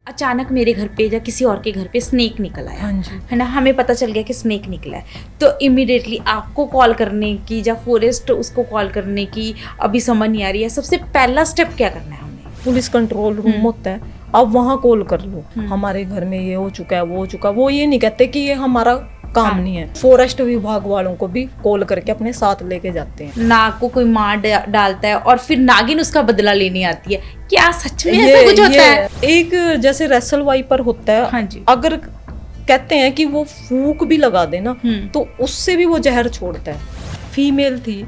अचानक मेरे घर पे या किसी और के घर पे स्नेक निकल आया, हाँ जी। है ना, हमें पता चल गया कि स्नेक निकला है, तो इमीडिएटली आपको कॉल करने की या फॉरेस्ट उसको कॉल करने की अभी समझ नहीं आ रही है, सबसे पहला स्टेप क्या करना है हमें? पुलिस कंट्रोल रूम होता है, आप वहाँ कॉल कर लो, हमारे घर में ये हो चुका है, वो हो चुका है। वो ये नहीं कहते कि ये हमारा काम नहीं है। फॉरेस्ट विभाग वालों को भी कॉल करके अपने साथ लेके जाते हैं। नाग को कोई मार डालता है और फिर नागिन उसका बदला लेने आती है, क्या सच में ऐसा कुछ होता है? एक जैसे रेसल वाइपर होता है, हाँ जी। अगर कहते हैं कि वो फूंक भी लगा दे ना तो उससे भी वो जहर छोड़ता है। फीमेल थी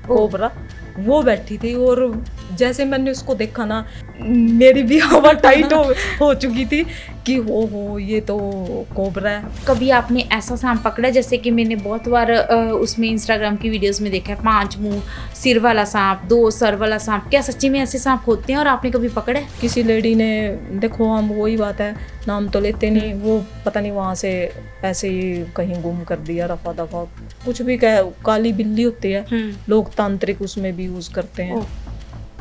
कोबरा, वो बैठी थी और जैसे मैंने उसको देखा ना, मेरी भी हवा टाइट हो चुकी थी कि हो ये तो कोबरा है। कभी आपने ऐसा सांप पकड़ा, जैसे कि मैंने बहुत बार उसमें इंस्टाग्राम की वीडियोस में देखा है, 5 मुंह सिर वाला सांप, 2 सर वाला सांप, क्या सच्ची में ऐसे सांप होते हैं और आपने कभी पकड़ा है? किसी लेडी ने, देखो हम वही बात है, नाम तो लेते नहीं, वो पता नहीं वहाँ से ऐसे ही कहीं गुम कर दिया, रफा दफा कुछ भी काली बिल्ली होती है, लोग तांत्रिक उसमें भी यूज करते हैं।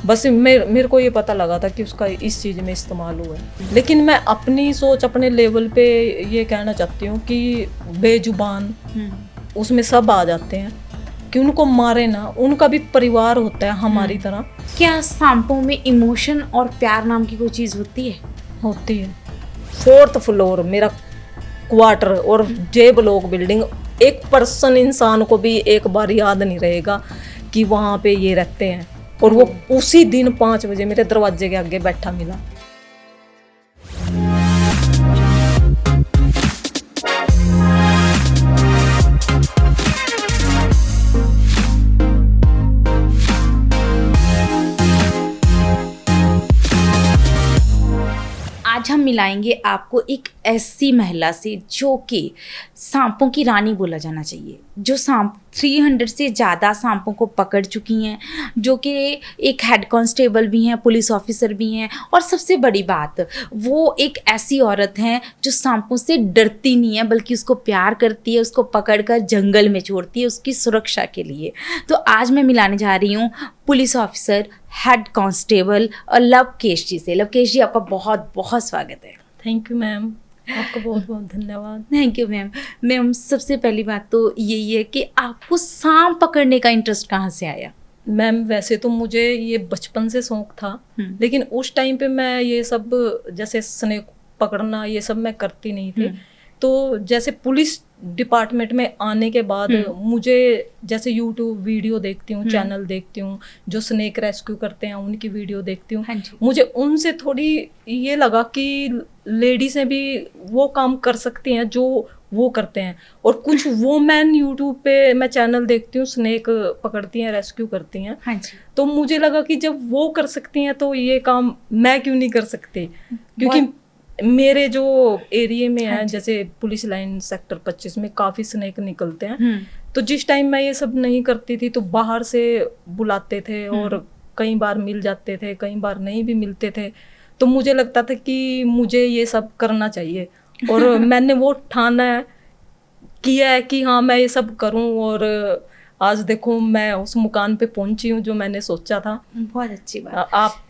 बस मेरे को ये पता लगा था कि उसका इस चीज़ में इस्तेमाल हुआ है। लेकिन मैं अपनी सोच अपने लेवल पे ये कहना चाहती हूँ कि बेजुबान उसमें सब आ जाते हैं, कि उनको मारे ना, उनका भी परिवार होता है हमारी तरह। क्या सांपों में इमोशन और प्यार नाम की कोई चीज़ होती है? होती है। 4th फ्लोर मेरा क्वार्टर और जे ब्लॉक बिल्डिंग, एक पर्सन इंसान को भी एक बार याद नहीं रहेगा कि वहाँ पे ये रहते हैं, और वो उसी दिन 5 बजे मेरे दरवाजे के आगे बैठा मिला। आज हम मिलाएंगे आपको एक ऐसी महिला से जो कि सांपों की रानी बोला जाना चाहिए, जो सांप 300 से ज़्यादा सांपों को पकड़ चुकी हैं, जो कि एक हेड कांस्टेबल भी हैं, पुलिस ऑफिसर भी हैं, और सबसे बड़ी बात, वो एक ऐसी औरत हैं जो सांपों से डरती नहीं है, बल्कि उसको प्यार करती है, उसको पकड़कर जंगल में छोड़ती है उसकी सुरक्षा के लिए। तो आज मैं मिलाने जा रही हूँ police officer head constable Lavkesh ji से। लवकेश जी, आपका बहुत बहुत स्वागत है। थैंक यू मैम, आपका बहुत बहुत धन्यवाद। Thank you ma'am. मैम, सबसे पहली बात तो यही है कि आपको सांप पकड़ने का इंटरेस्ट कहाँ से आया? मैम, वैसे तो मुझे ये बचपन से शौक था, लेकिन उस टाइम पे मैं ये सब जैसे स्नेक पकड़ना ये सब मैं करती नहीं थी। तो जैसे पुलिस डिपार्टमेंट में आने के बाद मुझे जैसे यूट्यूब वीडियो देखती हूँ, चैनल देखती हूँ, जो स्नेक रेस्क्यू करते हैं उनकी वीडियो देखती हूँ। हाँ, मुझे उनसे थोड़ी ये लगा कि लेडीज़ें भी वो काम कर सकती हैं जो वो करते हैं, और कुछ वोमेन यूट्यूब पे मैं चैनल देखती हूँ, स्नेक पकड़ती हैं, रेस्क्यू करती हैं। हाँ जी। तो मुझे लगा कि जब वो कर सकती हैं तो ये काम मैं क्यों नहीं कर सकती, क्योंकि मेरे जो एरिया में है, जैसे पुलिस लाइन सेक्टर 25 में काफ़ी स्नेक निकलते हैं। तो जिस टाइम मैं ये सब नहीं करती थी तो बाहर से बुलाते थे, और कई बार मिल जाते थे, कई बार नहीं भी मिलते थे। तो मुझे लगता था कि मुझे ये सब करना चाहिए, और मैंने वो ठाना किया है कि हाँ मैं ये सब करूं, और आज देखो मैं उस मुकाम पे पहुंची हूँ जो मैंने सोचा था। बहुत अच्छी बात। आप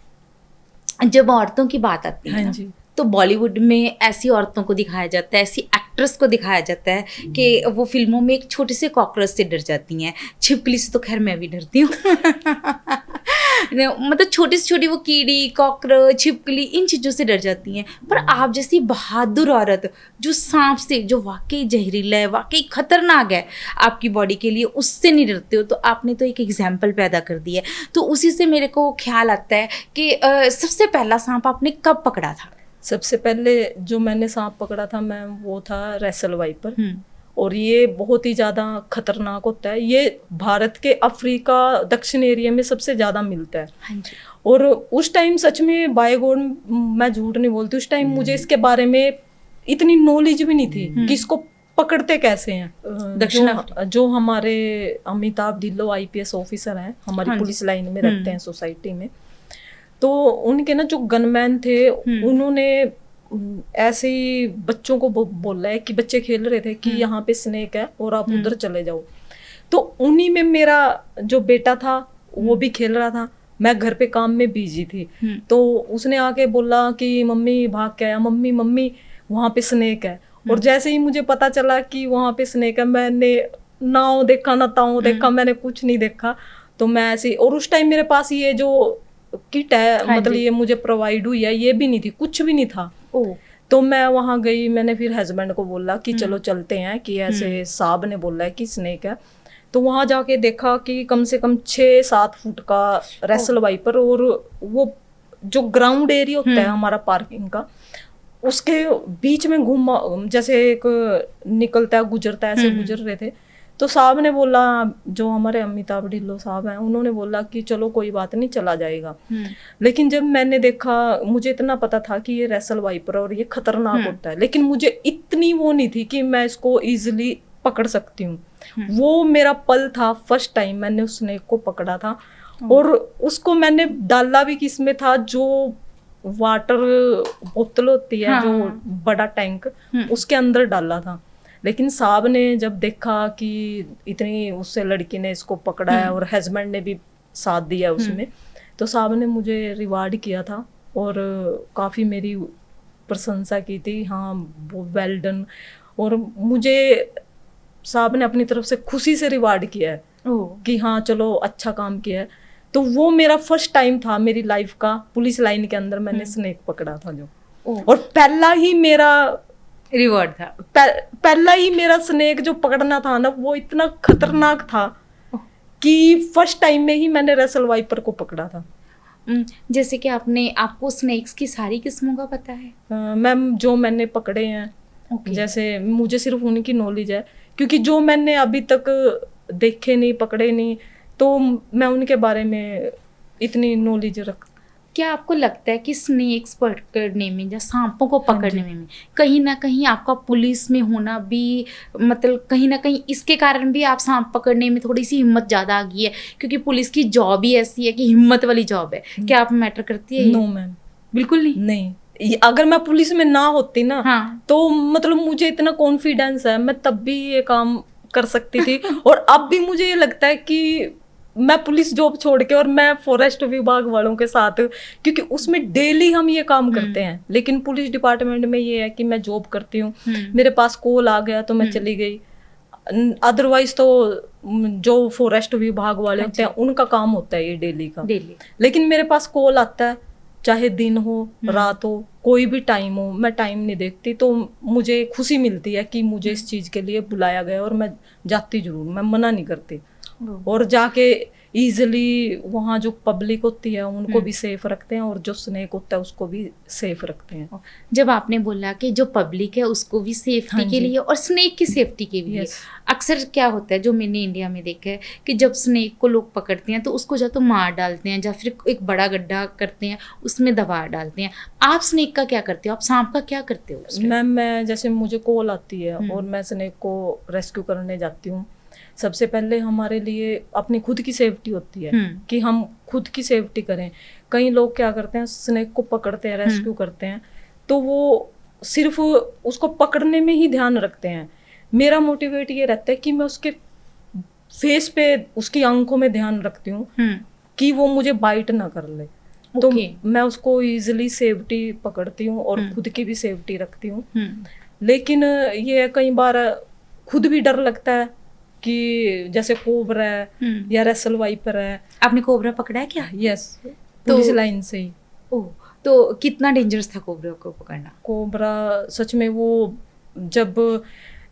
जब औरतों की बात आती है, हाँ जी, तो बॉलीवुड में ऐसी औरतों को दिखाया जाता है, ऐसी एक्ट्रेस को दिखाया जाता है कि वो फिल्मों में एक छोटे से कॉकरोच से डर जाती हैं। छिपकली से तो खैर मैं भी डरती हूँ मतलब छोटी से छोटी वो कीड़ी, कॉकरोच, छिपकली, इन चीज़ों से डर जाती हैं। पर आप जैसी बहादुर औरत जो सांप से, जो वाकई जहरीला है, वाकई खतरनाक है आपकी बॉडी के लिए, उससे नहीं डरते हो, तो आपने तो एक एग्जाम्पल पैदा कर दिया है। तो उसी से मेरे को ख्याल आता है कि सबसे पहला सांप आपने कब पकड़ा था? सबसे पहले जो मैंने सांप पकड़ा था मैम, वो था रेसल वाइपर, और ये बहुत ही ज़्यादा खतरनाक होता है। ये भारत के अफ्रीका दक्षिण एरिया में सबसे ज़्यादा मिलता है। हाँ जी। और उस टाइम सच में बाय गॉड मैं झूठ नहीं बोलती, उस टाइम मुझे इसके बारे में इतनी नॉलेज भी नहीं थी कि इसको पकड़ते कैसे हैं। जो हमारे अमिताभ ढिल्लो IPS ऑफिसर हैं, हमारी पुलिस लाइन में रहते हैं सोसाइटी में, तो उनके ना जो गनमैन थे, उन्होंने ऐसे ही बच्चों को बोला है कि बच्चे खेल रहे थे कि यहाँ पे स्नेक है और आप उधर चले जाओ। तो उन्हीं में मेरा जो बेटा था वो भी खेल रहा था, मैं घर पे काम में बिजी थी। तो उसने आके बोला कि मम्मी भाग के आया, मम्मी मम्मी वहां पे स्नेक है। और जैसे ही मुझे पता चला कि वहां पे स्नेक है, मैंने नाव देखा ना ताऊ देखा, मैंने कुछ नहीं देखा। तो मैं ऐसे, और उस टाइम मेरे पास ये जो किट है, हाँ मतलब जी। ये मुझे प्रोवाइड हुई है, ये भी नहीं थी, कुछ भी नहीं था। ओह। तो मैं वहां गई, मैंने फिर हस्बैंड को बोला कि चलो चलते हैं, कि ऐसे साहब ने बोला है कि स्नेक है। तो वहां जाके देखा कि कम से कम 6-7 फुट का रेसल वाइपर, और वो जो ग्राउंड एरिया होता है हमारा पार्किंग का, उसके बीच में घूमा, जैसे एक निकलता है गुजरता है, ऐसे गुजर रहे थे। तो साहब ने बोला, जो हमारे अमिताभ ढिल्लो साहब हैं, उन्होंने बोला कि चलो कोई बात नहीं, चला जाएगा। लेकिन जब मैंने देखा, मुझे इतना पता था कि ये रेसल वाइपर और ये खतरनाक होता है, लेकिन मुझे इतनी वो नहीं थी कि मैं इसको इजीली पकड़ सकती हूँ। वो मेरा पल था, फर्स्ट टाइम मैंने उस स्नेक को पकड़ा था। और उसको मैंने डाला भी किसमें था, जो वाटर बोतल होती है, जो बड़ा टैंक, उसके अंदर डाला था। लेकिन साहब ने जब देखा कि इतनी उससे लड़की ने इसको पकड़ा है, और हस्बैंड ने भी साथ दिया उसमें, तो साहब ने मुझे रिवार्ड किया था और काफ़ी मेरी प्रशंसा की थी, हाँ वो वेल डन। और मुझे साहब ने अपनी तरफ से खुशी से रिवार्ड किया है कि हाँ चलो अच्छा काम किया है। तो वो मेरा फर्स्ट टाइम था मेरी लाइफ का, पुलिस लाइन के अंदर मैंने स्नेक पकड़ा था जो, और पहला ही मेरा रिवॉर्ड था। पहला ही मेरा स्नेक जो पकड़ना था ना, वो इतना खतरनाक था कि फर्स्ट टाइम में ही मैंने रेसल वाइपर को पकड़ा था। जैसे कि आपको स्नेक्स की सारी किस्मों का पता है? मैम जो मैंने पकड़े हैं, जैसे मुझे सिर्फ उनकी नॉलेज है, क्योंकि जो मैंने अभी तक देखे नहीं, पकड़े नहीं, तो मैं उनके बारे में इतनी नॉलेज रख। क्या आपको लगता है कि स्नेक्स पकड़ने में या सांपों को पकड़ने में कहीं ना कहीं आपका पुलिस में होना भी, मतलब कहीं ना कहीं इसके कारण भी आप सांप पकड़ने में थोड़ी सी हिम्मत ज़्यादा आ गई है? क्योंकि पुलिस की जॉब ही ऐसी है कि हिम्मत वाली जॉब है। क्या आप मैटर करती है? नो मैम, बिल्कुल नहीं। अगर मैं पुलिस में ना होती ना, तो मतलब मुझे इतना कॉन्फिडेंस है, मैं तब भी ये काम कर सकती थी। और अब भी मुझे ये लगता है कि मैं पुलिस जॉब छोड़ के और मैं फॉरेस्ट विभाग वालों के साथ, क्योंकि उसमें डेली हम ये काम करते हैं। लेकिन पुलिस डिपार्टमेंट में ये है कि मैं जॉब करती हूँ, मेरे पास कॉल आ गया तो मैं चली गई। अदरवाइज तो जो फॉरेस्ट विभाग वाले होते हैं उनका काम होता है ये डेली का। लेकिन मेरे पास कॉल आता है, चाहे दिन हो रात हो, कोई भी टाइम हो, मैं टाइम नहीं देखती। तो मुझे खुशी मिलती है कि मुझे इस चीज़ के लिए बुलाया गया, और मैं जाती जरूर, मैं मना नहीं करती। और जाके इजीली वहाँ जो पब्लिक होती है उनको भी सेफ रखते हैं, और जो स्नेक होता है उसको भी सेफ रखते हैं। जब आपने बोला कि जो पब्लिक है उसको भी सेफ्टी के लिए और स्नेक की सेफ्टी के लिए, अक्सर क्या होता है जो मैंने इंडिया में देखा है कि जब स्नेक को लोग पकड़ते हैं तो उसको या तो मार डालते हैं या फिर एक बड़ा गड्ढा करते हैं, उसमें दबा डालते हैं। आप स्नेक का क्या करते हो? आप सांप का क्या करते हो? मैम मैं जैसे मुझे कॉल आती है और मैं स्नेक को रेस्क्यू करने जाती हूँ, सबसे पहले हमारे लिए अपनी खुद की सेफ्टी होती है कि हम खुद की सेफ्टी करें। कई लोग क्या करते हैं, स्नेक को पकड़ते हैं, रेस्क्यू करते हैं, तो वो सिर्फ उसको पकड़ने में ही ध्यान रखते हैं। मेरा मोटिवेट ये रहता है कि मैं उसके फेस पे, उसकी आंखों में ध्यान रखती हूँ कि वो मुझे बाइट ना कर ले। तो मैं उसको इजीली सेफ्टी पकड़ती हूँ और खुद की भी सेफ्टी रखती हूँ। लेकिन ये कई बार खुद भी डर लगता है कि जैसे कोबरा है या रेसल वाइपर है। आपने कोबरा पकड़ा है क्या? यस, पुलिस लाइन से ही। ओह, तो कितना डेंजरस था कोबरा को पकड़ना? कोबरा सच में, वो जब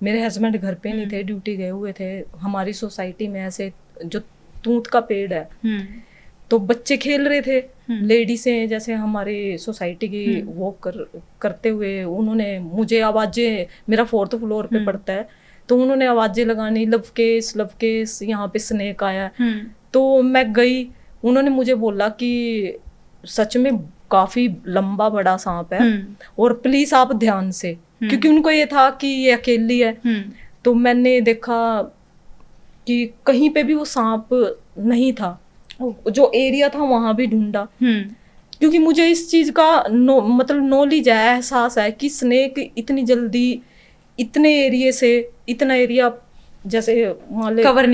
मेरे हस्बैंड घर पे नहीं थे, ड्यूटी गए हुए थे, हमारी सोसाइटी में ऐसे जो तूत का पेड़ है, तो बच्चे खेल रहे थे, लेडीज़ें जैसे हमारी सोसाइटी की वॉक करते हुए, उन्होंने मुझे आवाज़ें, मेरा 4th फ्लोर पे पड़ता है, तो उन्होंने आवाज़ें लगानी, लवकेश लवकेश, यहाँ पे स्नेक आया। तो मैं गई, उन्होंने मुझे बोला कि सच में काफ़ी लंबा बड़ा सांप है और प्लीज़ आप ध्यान से, क्योंकि उनको ये था कि ये अकेली है। तो मैंने देखा कि कहीं पे भी वो सांप नहीं था, जो एरिया था वहाँ भी ढूंढा, क्योंकि मुझे इस चीज़ का मतलब नॉलेज है, एहसास है कि स्नेक इतनी जल्दी इतने एरिया से, इतना एरिया जैसे मान ले कवर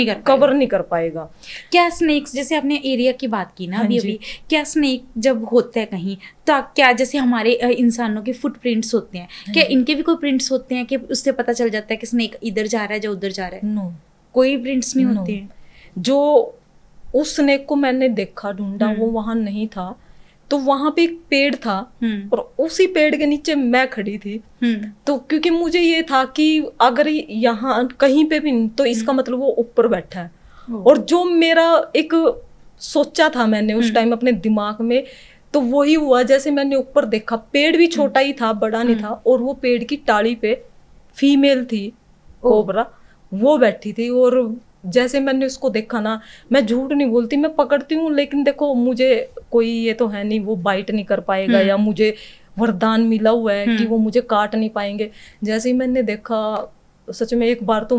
नहीं कर पाएगा। क्या स्नेक्स, जैसे आपने एरिया की बात की ना अभी अभी, क्या स्नेक जब होता है कहीं तो क्या जैसे हमारे इंसानों के फुटप्रिंट्स होते हैं, क्या इनके भी कोई प्रिंट्स होते हैं कि उससे पता चल जाता है कि स्नेक इधर जा रहा है या उधर जा रहा है? नो, कोई प्रिंट्स नहीं होते हैं। जो उस स्नेक को मैंने देखा, ढूंढा, वो वहां नहीं था। तो वहां पे एक पेड़ था और उसी पेड़ के नीचे मैं खड़ी थी। तो क्योंकि मुझे ये था कि अगर यहाँ कहीं पे भी तो इसका मतलब वो ऊपर बैठा है। और जो मेरा एक सोचा था मैंने उस टाइम अपने दिमाग में, तो वही हुआ। जैसे मैंने ऊपर देखा, पेड़ भी छोटा ही था, बड़ा नहीं था, और वो पेड़ की टाली पे फीमेल थी कोबरा, वो बैठी थी। और जैसे मैंने उसको देखा ना, मैं झूठ नहीं बोलती, मैं पकड़ती हूँ, लेकिन देखो मुझे कोई ये तो है नहीं वो बाइट नहीं कर पाएगा या मुझे वरदान मिला हुआ है कि वो मुझे काट नहीं पाएंगे। जैसे ही मैंने देखा, सच में एक बार तो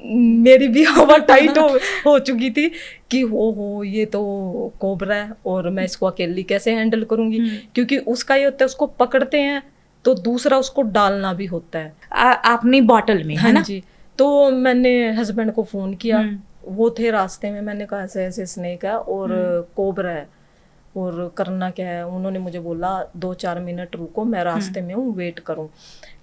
मेरी भी हवा टाइट हो चुकी थी कि हो ये तो कोबरा है और मैं इसको अकेली कैसे हैंडल करूंगी। क्योंकि उसका ये होता है, उसको पकड़ते हैं तो दूसरा उसको डालना भी होता है अपनी बॉटल में, है ना जी। तो मैंने हस्बैंड को फोन किया, वो थे रास्ते में। मैंने कहा ऐसे ऐसे स्नेक है और कोबरा है और करना क्या है। उन्होंने मुझे बोला 2-4 मिनट रुको, मैं रास्ते में हूँ, वेट करूँ।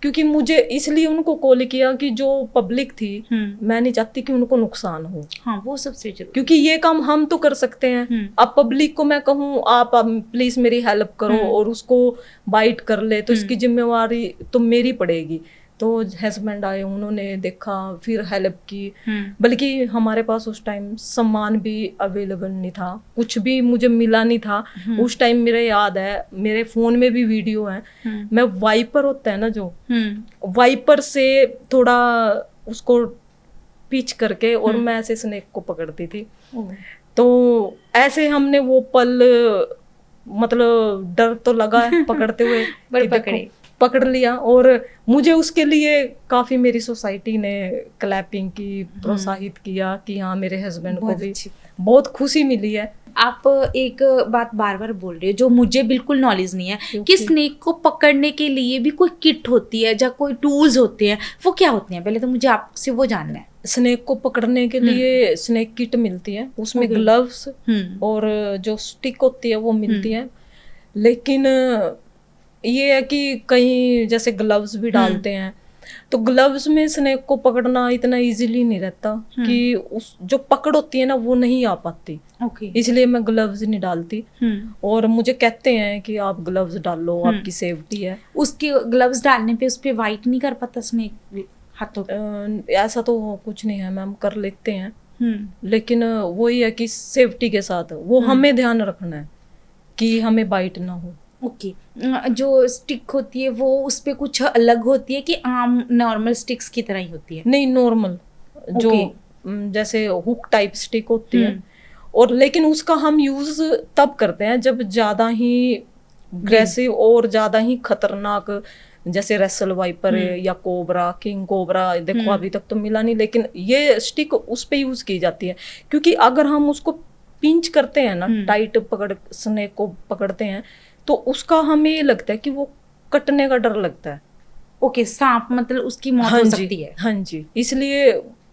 क्योंकि मुझे इसलिए उनको कॉल किया कि जो पब्लिक थी, मैं नहीं चाहती कि उनको नुकसान हो। हाँ, वो सबसे जरूरी, क्योंकि ये काम हम तो कर सकते हैं। अब पब्लिक को मैं कहूँ आप प्लीज मेरी हेल्प करो और उसको बाइट कर ले, तो इसकी जिम्मेवारी तो मेरी पड़ेगी। तो हस्बैंड आए, उन्होंने देखा, फिर हेल्प की। बल्कि हमारे पास उस टाइम सामान भी अवेलेबल नहीं था, कुछ भी मुझे मिला नहीं था उस टाइम। मेरे याद है, मेरे फोन में भी वीडियो है, मैं वाइपर होता है ना जो, वाइपर से थोड़ा उसको पिच करके और मैं ऐसे स्नेक को पकड़ती थी। तो ऐसे हमने वो पल, मतलब डर तो लगा है पकड़ते हुए, पकड़ लिया। और मुझे उसके लिए काफी मेरी सोसाइटी ने क्लैपिंग की, प्रोत्साहित किया कि हाँ मेरे हस्बैंड को भी बहुत खुशी मिली है। आप एक बात बार बार बोल रहे हो जो मुझे बिल्कुल नॉलेज नहीं है कि स्नेक को पकड़ने के लिए भी कोई किट होती है या कोई टूल्स होते हैं, वो क्या होते हैं? पहले तो मुझे आपसे वो जानना है। स्नेक को पकड़ने के लिए स्नेक किट मिलती है, उसमें ग्लव्स और जो स्टिक होती है वो मिलती है। लेकिन ये है कि कहीं जैसे ग्लव्स भी डालते हैं, तो ग्लव्स में स्नेक को पकड़ना इतना इजीली नहीं रहता कि उस जो पकड़ होती है ना वो नहीं आ पाती। इसलिए मैं ग्लव्स नहीं डालती। और मुझे कहते हैं कि आप ग्लव्स डालो, आपकी सेफ्टी है। उसके ग्लव्स डालने पे उस पे वाइट नहीं कर पाता स्नेक हाथों? ऐसा तो कुछ नहीं है मैम, कर लेते हैं। लेकिन वही है कि सेफ्टी के साथ वो हमें ध्यान रखना है कि हमें बाइट ना हो। ओके जो स्टिक होती है वो उस पे कुछ अलग होती है कि आम नॉर्मल स्टिक्स की तरह ही होती है? नहीं, नॉर्मल जो जैसे हुक टाइप स्टिक होती है। और लेकिन उसका हम यूज तब करते हैं जब ज्यादा ही अग्रेसिव और ज्यादा ही खतरनाक, जैसे रेसल वाइपर या कोबरा, किंग कोबरा, देखो अभी तक तो मिला नहीं, लेकिन ये स्टिक उस पे यूज की जाती है। क्योंकि अगर हम उसको पिंच करते हैं ना, टाइट पकड़ स्नेक को पकड़ते हैं, तो उसका हमें ये लगता है कि वो कटने का डर लगता है। ओके, सांप मतलब उसकी मौत हो सकती है। हाँ जी, इसलिए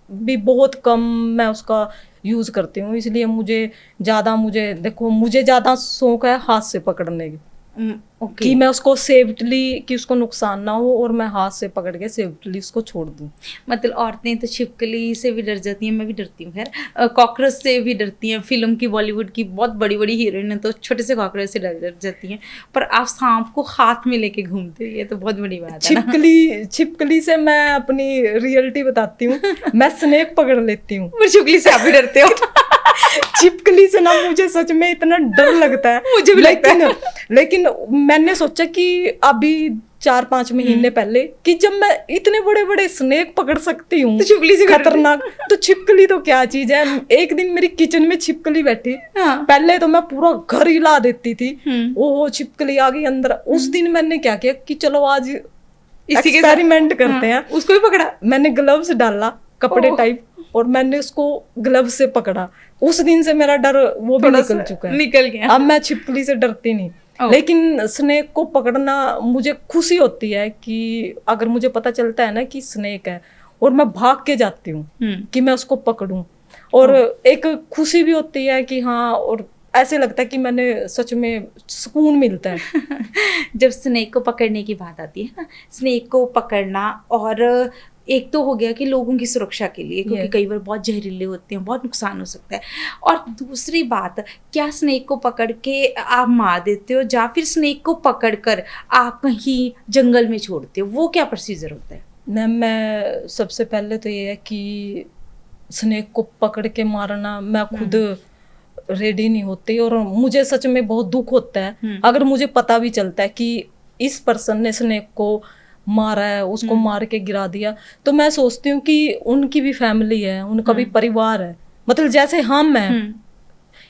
भी बहुत कम मैं उसका यूज करती हूँ। इसलिए मुझे ज्यादा शौक है हाथ से पकड़ने की। कि मैं उसको सेफ्टली, कि उसको नुकसान ना हो और मैं हाथ से पकड़ के सेफ्टली उसको छोड़ दूं। मतलब औरतें तो छिपकली से भी डर जाती हैं, मैं भी डरती हूँ। खैर कॉकरोच से भी डरती हैं। फिल्म की, बॉलीवुड की बहुत बड़ी बड़ी हीरोइन है तो छोटे से कॉकरोच से डर जाती हैं, पर आप सांप को हाथ में लेके घूमते हो, ये तो बहुत बड़ी बात है। छिपकली से मैं अपनी रियलिटी बताती हूँ, मैं स्नेक पकड़ लेती हूँ। पर छिपकली से आप भी डरते हो? छिपकली से ना मुझे सच में इतना डर लगता है। मुझे भी लगता है। लेकिन मैंने सोचा कि अभी 4-5 महीने पहले कि जब मैं इतने बड़े बड़े स्नेक पकड़ सकती हूँ, तो छिपकली से खतरनाक, तो छिपकली तो क्या चीज है। एक दिन मेरी किचन में छिपकली बैठी। पहले तो मैं पूरा घर हिला देती थी, ओहो छिपकली आ गई अंदर। उस दिन मैंने क्या किया कि चलो आज एक्सपेरिमेंट करते हैं। उसको भी पकड़ा, मैंने ग्लव्स डाला कपड़े टाइप और मैंने उसको ग्लव से पकड़ा। उस दिन से मेरा डर वो भी निकल चुका है, निकल गया। अब मैं छिपकली से डरती नहीं। लेकिन स्नेक को पकड़ना मुझे खुशी होती है कि अगर मुझे पता चलता है ना कि स्नेक है और मैं भाग के जाती हूँ कि मैं उसको पकड़ूं, और एक खुशी भी होती है कि हाँ, और ऐसे लगता है कि मैंने सच में सुकून मिलता है। जब स्नेक को पकड़ने की बात आती है ना, स्नेक को पकड़ना, और एक तो हो गया कि लोगों की सुरक्षा के लिए, क्योंकि कई बार बहुत जहरीले होते हैं, बहुत नुकसान हो सकता है, और दूसरी बात, क्या स्नेक को पकड़ के आप मार देते हो या फिर स्नेक को पकड़कर आप कहीं जंगल में छोड़ते हो, वो क्या प्रोसीजर होता है? मैं सबसे पहले तो ये है कि स्नेक को पकड़ के मारना मैं खुद रेडी नहीं होती, और मुझे सच में बहुत दुख होता है अगर मुझे पता भी चलता है कि इस पर्सन ने स्नेक को मारा है, उसको मार के गिरा दिया, तो मैं सोचती हूँ कि उनकी भी फैमिली है, उनका भी परिवार है, मतलब जैसे हम हैं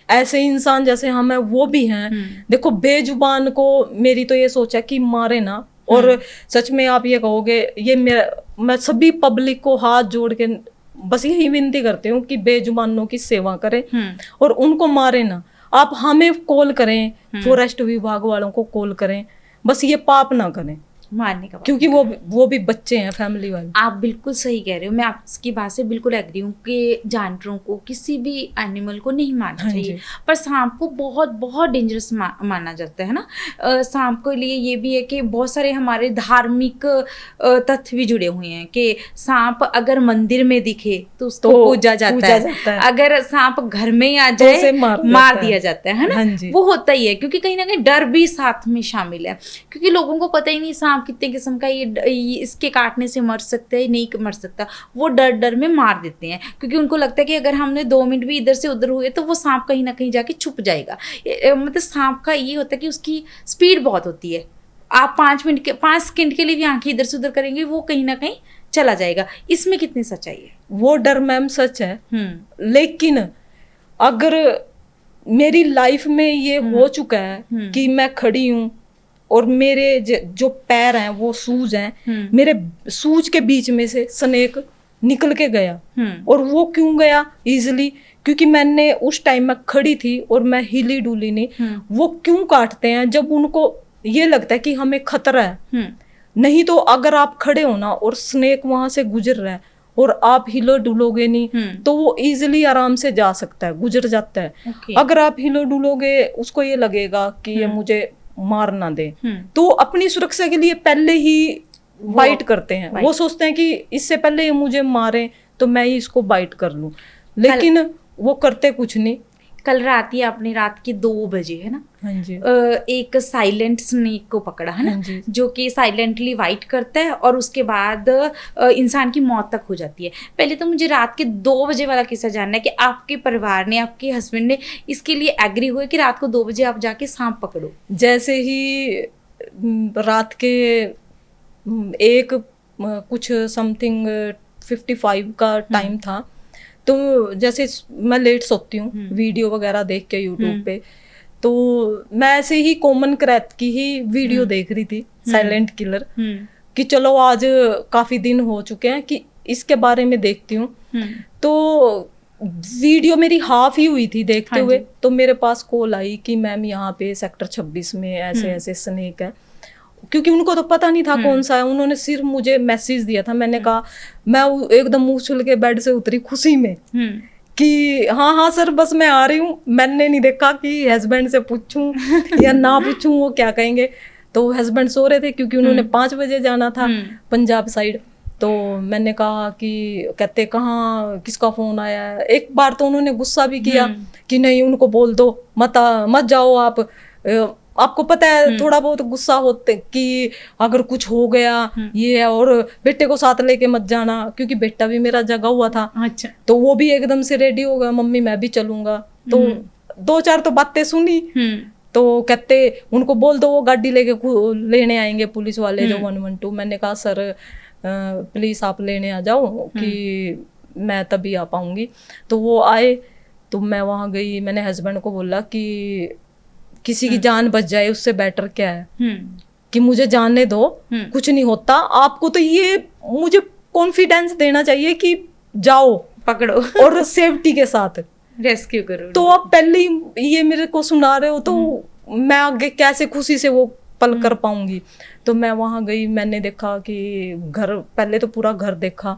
ऐसे इंसान जैसे हम हैं वो भी हैं। देखो, बेजुबान को मेरी तो ये सोच है कि मारे ना, और सच में आप ये कहोगे, ये मैं सभी पब्लिक को हाथ जोड़ के बस यही विनती करती हूँ कि बेजुबानों की सेवा करें और उनको मारे ना। आप हमें कॉल करें, फॉरेस्ट विभाग वालों को कॉल करें, बस ये पाप ना करें मारने का, क्योंकि वो भी बच्चे हैं, फैमिली वाले। आप बिल्कुल सही कह रहे हो, मैं आपकी बात से बिल्कुल एग्री हूँ कि जानवरों को, किसी भी एनिमल को नहीं मारना चाहिए, पर सांप को बहुत बहुत डेंजरस माना जाता है ना। सांप के लिए ये भी है कि बहुत सारे हमारे धार्मिक तथ्य भी जुड़े हुए हैं कि सांप अगर मंदिर में दिखे तो उसको पूजा जाता है, अगर सांप घर में आ जाए मार दिया जाता है ना। वो होता ही है, क्योंकि कहीं ना कहीं डर भी साथ में शामिल है, क्योंकि लोगों को पता ही नहीं सांप कितने किस्म का, ये इसके काटने से मर सकता है, नहीं मर सकता, वो डर डर में मार देते हैं, क्योंकि उनको लगता है कि अगर हमने 2 मिनट भी इधर से उधर हुए तो वो सांप कहीं ना कहीं जाके छुप जाएगा। मतलब सांप का ये होता है कि उसकी स्पीड बहुत होती है, आप 5 सेकंड के लिए भी आंखें इधर से उधर करेंगे, वो कहीं ना कहीं चला जाएगा। इसमें कितनी सच्चाई है? वो डर मैम सच है, लेकिन अगर मेरी लाइफ में ये हो चुका है कि मैं खड़ी हूँ और मेरे जो पैर हैं वो सूज हैं, मेरे सूज के बीच में से स्नेक निकल के गया, और वो क्यों गया इजीली, क्योंकि मैंने उस टाइम में खड़ी थी और मैं हिली डुली नहीं। वो क्यों काटते हैं? जब उनको ये लगता है कि हमें खतरा है। नहीं तो अगर आप खड़े हो ना और स्नेक वहां से गुजर रहा है और आप हिलो डुलोगे नहीं तो वो इजीली आराम से जा सकता है, गुजर जाता है। अगर आप हिलो डुलोगे, उसको ये लगेगा कि ये मुझे मार ना दे, तो अपनी सुरक्षा के लिए पहले ही बाइट करते हैं। वो सोचते हैं कि इससे पहले ये मुझे मारे तो मैं ही इसको बाइट कर लूं, लेकिन वो करते कुछ नहीं। कल रात ही आपने रात के 2 बजे है ना, हाँ जी, एक साइलेंट स्नेक को पकड़ा है ना, जो कि साइलेंटली वाइट करता है और उसके बाद इंसान की मौत तक हो जाती है। पहले तो मुझे रात के 2 बजे वाला किस्सा जानना है कि आपके परिवार ने, आपके हस्बैंड ने इसके लिए एग्री हुए कि रात को 2 बजे आप जाके सांप पकड़ो? जैसे ही रात के एक कुछ समथिंग 55 का टाइम था, तो जैसे मैं लेट सोती हूँ वीडियो वगैरह देख के यूट्यूब पे, तो मैं ऐसे ही कॉमन क्रैप की ही वीडियो देख रही थी, साइलेंट किलर, कि चलो आज काफी दिन हो चुके हैं कि इसके बारे में देखती हूँ। तो वीडियो मेरी हाफ ही हुई थी देखते हुए, तो मेरे पास कॉल आई कि मैम यहाँ पे सेक्टर 26 में ऐसे ऐसे स्नेक है, क्योंकि उनको तो पता नहीं था कौन सा है, उन्होंने सिर्फ मुझे मैसेज दिया था। मैंने कहा, मैं एकदम उछल के बेड से उतरी खुशी में कि हाँ सर बस मैं आ रही हूँ। मैंने नहीं देखा कि हस्बैंड से पूछूं या ना पूछूं, वो क्या कहेंगे। तो हस्बैंड सो रहे थे क्योंकि उन्होंने 5 बजे जाना था पंजाब साइड। तो मैंने कहा कि कहते कहाँ, किसका फोन आया है। एक बार तो उन्होंने गुस्सा भी किया कि नहीं उनको बोल दो, मत जाओ आप, आपको पता है थोड़ा बहुत गुस्सा होते कि अगर कुछ हो गया ये है, और बेटे को साथ लेके मत जाना, क्योंकि बेटा भी मेरा जगा हुआ था। अच्छा। तो वो भी एकदम से रेडी हो गया, मम्मी मैं भी चलूंगा। तो 2-4 तो बातें सुनी, तो कहते उनको बोल दो वो गाड़ी लेके लेने आएंगे पुलिस वाले जो 112। मैंने कहा सर प्लीज आप लेने आ जाओ कि मैं तभी आ पाऊंगी। तो वो आए, तो मैं वहां गई। मैंने हस्बैंड को बोला कि किसी की जान बच जाए उससे बेटर क्या है कि मुझे जाने दो, कुछ नहीं होता। आपको तो ये मुझे कॉन्फिडेंस देना चाहिए कि जाओ पकड़ो और सेफ्टी के साथ रेस्क्यू करो। तो आप पहले ही ये मेरे को सुना रहे हो, तो मैं आगे कैसे खुशी से वो पल कर पाऊंगी। तो मैं वहां गई, मैंने देखा कि घर, पहले तो पूरा घर देखा,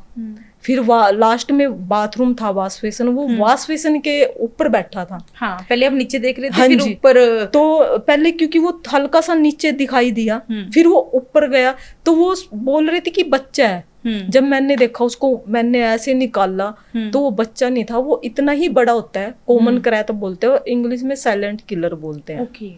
फिर लास्ट में बाथरूम था, वॉश बेसिन, वो वॉश बेसिन के ऊपर बैठा था। हाँ, पहले आप नीचे देख रहे थे, हाँ फिर जी। ऊपर। तो पहले क्योंकि वो हल्का सा नीचे दिखाई दिया, फिर वो ऊपर गया, तो वो बोल रही थी कि बच्चा है। जब मैंने देखा उसको, मैंने ऐसे निकाला तो वो बच्चा नहीं था, वो इतना ही बड़ा होता है, कॉमन क्रैट बोलते हैं, इंग्लिश में साइलेंट किलर बोलते हैं। ओके।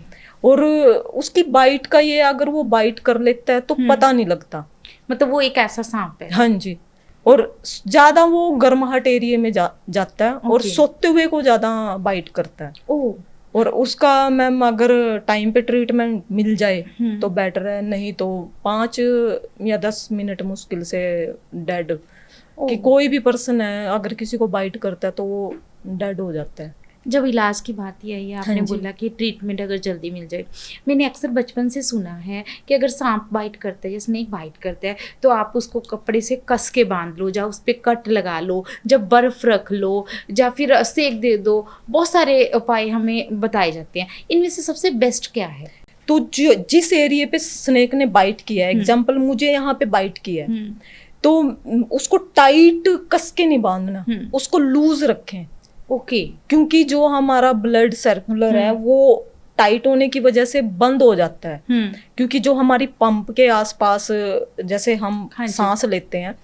और उसकी बाइट का ये, अगर वो बाइट कर लेता है तो पता नहीं लगता, मतलब वो एक ऐसा सांप है। हाँ जी। और ज्यादा वो गर्माहट एरिया में जाता है, और सोते हुए को ज्यादा बाइट करता है। ओह। और उसका मैम अगर टाइम पे ट्रीटमेंट मिल जाए तो बेटर है, नहीं तो 5 या 10 मिनट मुश्किल से डेड। कि कोई भी पर्सन है अगर किसी को बाइट करता है तो वो डेड हो जाता है। जब इलाज की बात ही आई है, आपने बोला कि ट्रीटमेंट अगर जल्दी मिल जाए, मैंने अक्सर बचपन से सुना है कि अगर सांप बाइट करता है या स्नेक बाइट करता है तो आप उसको कपड़े से कस के बांध लो, या उस पर कट लगा लो, जब बर्फ रख लो, या फिर सेक दे दो। बहुत सारे उपाय हमें बताए जाते हैं, इनमें से सबसे बेस्ट क्या है? तो जिस एरिया पे स्नेक ने बाइट किया है, एग्जाम्पल मुझे यहाँ पे बाइट किया है, तो उसको टाइट कस के नहीं बांधना, उसको लूज रखें। ओके। क्योंकि जो हमारा ब्लड सर्कुलर है वो टाइट होने की वजह से बंद हो जाता है। क्योंकि जो हमारी पंप के आसपास जैसे हम सांस लेते हैं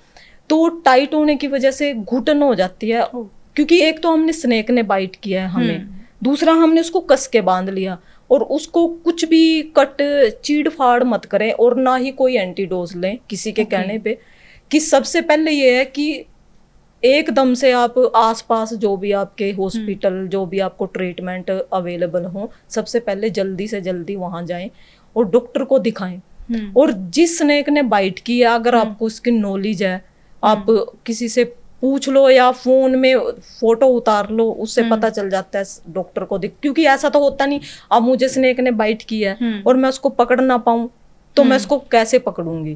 तो टाइट होने की वजह से घुटन हो जाती है। क्योंकि एक तो हमने स्नेक ने बाइट किया है हमें, दूसरा हमने उसको कस के बांध लिया, और उसको कुछ भी कट चीड़ फाड़ मत करें, और ना ही कोई एंटीडोज लें किसी के कहने पे। कि सबसे पहले ये है कि एकदम से आप आसपास जो भी आपके हॉस्पिटल, जो भी आपको ट्रीटमेंट अवेलेबल हो, सबसे पहले जल्दी से जल्दी वहां जाएं और डॉक्टर को दिखाएं। और जिस स्नेक ने बाइट किया, अगर आपको उसकी नॉलेज है, आप किसी से पूछ लो या फोन में फोटो उतार लो, उससे पता चल जाता है डॉक्टर को क्योंकि ऐसा तो होता नहीं अब मुझे स्नेक ने बाइट किया है और मैं उसको पकड़ ना पाऊं तो मैं उसको कैसे पकड़ूंगी।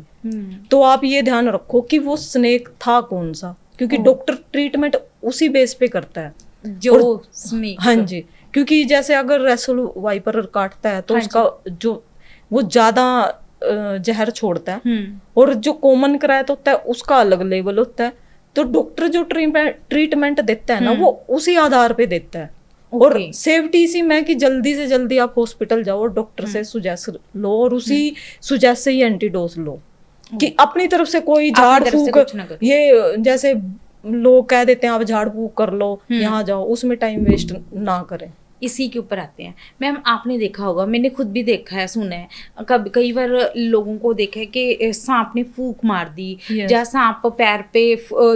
तो आप ये ध्यान रखो कि वो स्नेक था कौन सा, क्योंकि डॉक्टर ट्रीटमेंट उसी बेस पे करता है जो स्नेक। हाँ जी। क्योंकि जैसे अगर रेसल वाइपर काटता है तो उसका जो वो ज्यादा जहर छोड़ता है, और जो कॉमन क्रैट होता है उसका अलग लेवल होता है। तो डॉक्टर जो ट्रीटमेंट देता है ना वो उसी आधार पे देता है। और सेफ्टी इसी में कि जल्दी से जल्दी आप हॉस्पिटल जाओ और डॉक्टर से सुजेस्ट लो, और उसी सुजेस्ट से ही एंटीडोज लो। कि अपनी तरफ से कोई झाड़ फूक, ये जैसे लोग कह देते हैं आप झाड़ फूक कर लो, यहाँ जाओ, उसमें टाइम वेस्ट ना करें। इसी के ऊपर आते हैं मैम, आपने देखा होगा, मैंने खुद भी देखा है, सुना है, कई बार लोगों को देखा है कि सांप ने फूंक मार दी, या सांप पैर पे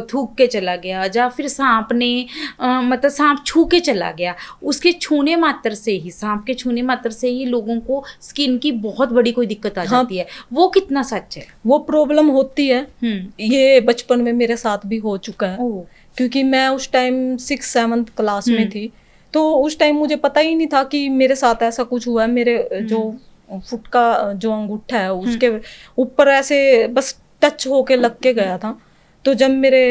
थूक के चला गया, या फिर सांप ने मतलब सांप छू के चला गया। उसके छूने मात्र से ही, सांप के छूने मात्र से ही लोगों को स्किन की बहुत बड़ी कोई दिक्कत आ जाती है। वो कितना सच है? वो प्रॉब्लम होती है, ये बचपन में मेरे साथ भी हो चुका है। क्योंकि मैं उस टाइम 6-7 क्लास में थी, तो उस टाइम मुझे पता ही नहीं था कि मेरे साथ ऐसा कुछ हुआ है। मेरे जो फुट का जो अंगूठा है उसके ऊपर ऐसे बस टच होके लग के गया था। तो जब मेरे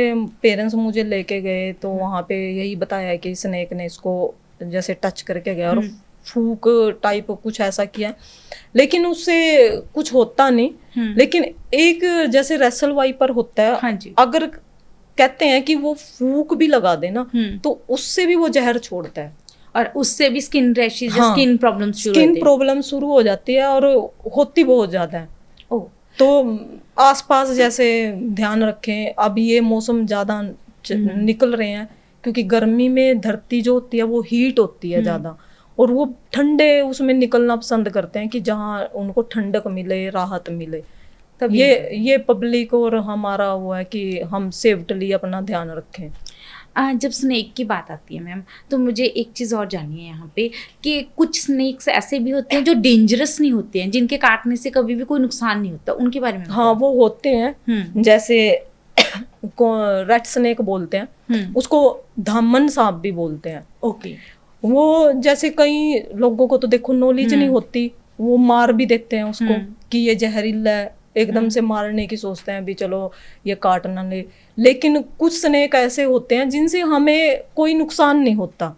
पेरेंट्स मुझे लेके गए तो वहाँ पे यही बताया कि स्नेक ने इसको जैसे टच करके गया और फूक टाइप कुछ ऐसा किया, लेकिन उससे कुछ होता नहीं। लेकिन एक जैसे रेसल वाइपर होता है, हाँ जी, अगर कहते हैं कि वो फूक भी लगा दे ना तो उससे भी वो जहर छोड़ता है, और उससे भी स्किन रैशेज, स्किन प्रॉब्लम शुरू हो जाती है, और होती बहुत ज्यादा है। तो आसपास जैसे ध्यान रखें। अब ये मौसम ज्यादा निकल रहे हैं, क्योंकि गर्मी में धरती जो होती है वो हीट होती है ज्यादा, और वो ठंडे उसमें निकलना पसंद करते हैं कि जहाँ उनको ठंडक मिले, राहत मिले। तब ये पब्लिक और हमारा वो है कि हम सेफ्टली अपना ध्यान रखें। जब स्नेक की बात आती है मैम, तो मुझे एक चीज़ और जाननी है यहाँ पे कि कुछ स्नेक्स ऐसे भी होते हैं जो डेंजरस नहीं होते हैं, जिनके काटने से कभी भी कोई नुकसान नहीं होता, उनके बारे में? हाँ, वो होते हैं। जैसे रेड स्नेक बोलते हैं, उसको धामन सांप भी बोलते हैं। ओके। वो जैसे कई लोगों को तो देखो नॉलेज नहीं होती, वो मार भी देते हैं उसको कि ये जहरीला है, एकदम से मारने की सोचते हैं भी चलो ये काट ना ले। लेकिन कुछ स्नेक ऐसे होते हैं जिनसे हमें कोई नुकसान नहीं होता,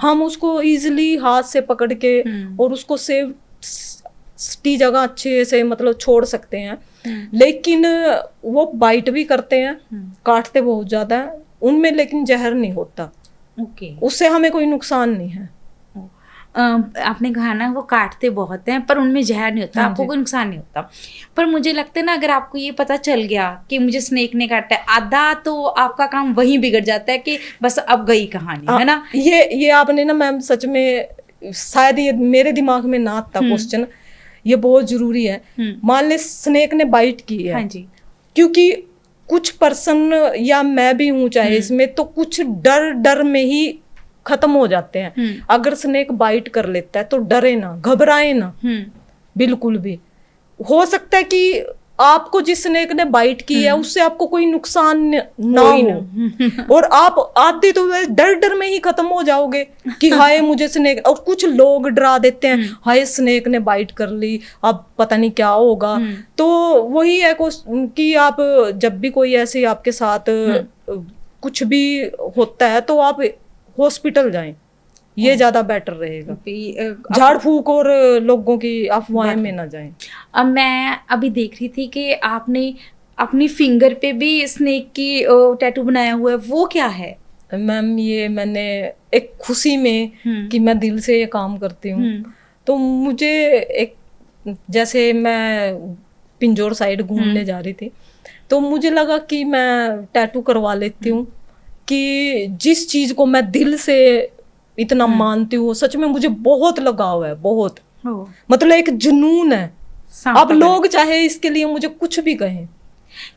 हम उसको इजीली हाथ से पकड़ के और उसको सेव डस्टी जगह अच्छे से मतलब छोड़ सकते हैं, लेकिन वो बाइट भी करते हैं, काटते बहुत ज्यादा है उनमें, लेकिन जहर नहीं होता। ओके। उससे हमें कोई नुकसान नहीं है। आपने कहा ना वो काटते बहुत हैं पर उनमें जहर नहीं होता, आपको कोई नुकसान नहीं होता। पर मुझे लगता है ना अगर आपको ये पता चल गया कि मुझे स्नेक ने काटा है, आधा तो आपका काम वहीं बिगड़ जाता है कि बस अब गई कहानी, है ना। ये आपने ना मैम सच में, शायद ये मेरे दिमाग में ना आता क्वेश्चन, ये बहुत जरूरी है। मान ले स्नेक ने बाइट की है, हाँ जी, क्योंकि कुछ पर्सन या मैं भी हूं चाहे इसमें, तो कुछ डर में ही खत्म हो जाते हैं। अगर स्नेक बाइट कर लेता है तो डरे ना, घबराए ना बिल्कुल भी। हो सकता है कि आपको जिस स्नेक ने बाइट की है उससे आपको कोई नुकसान ना हो, और आप आते तो डर में ही खत्म हो जाओगे कि हाय मुझे स्नेक। और कुछ लोग डरा देते हैं, हाय स्नेक ने बाइट कर ली, अब पता नहीं क्या होगा। तो वही है कि आप जब भी कोई ऐसे आपके साथ कुछ भी होता है तो आप हॉस्पिटल जाएं, ये ज्यादा बेटर रहेगा। झाड़ फूक और लोगों की अफवाहें में ना जाएं। अब मैं अभी देख रही थी कि आपने अपनी फिंगर पे भी स्नेक की टैटू बनाया हुआ है, वो क्या है? मैम ये मैंने एक खुशी में कि मैं दिल से ये काम करती हूँ, तो मुझे एक, जैसे मैं पिंजौर साइड घूमने जा रही थी तो मुझे लगा कि मैं टैटू करवा लेती हूँ, कि जिस चीज को मैं दिल से इतना मानती हूँ, सच में मुझे बहुत लगाव है, बहुत मतलब एक जुनून है। अब लोग चाहे इसके लिए मुझे कुछ भी कहें।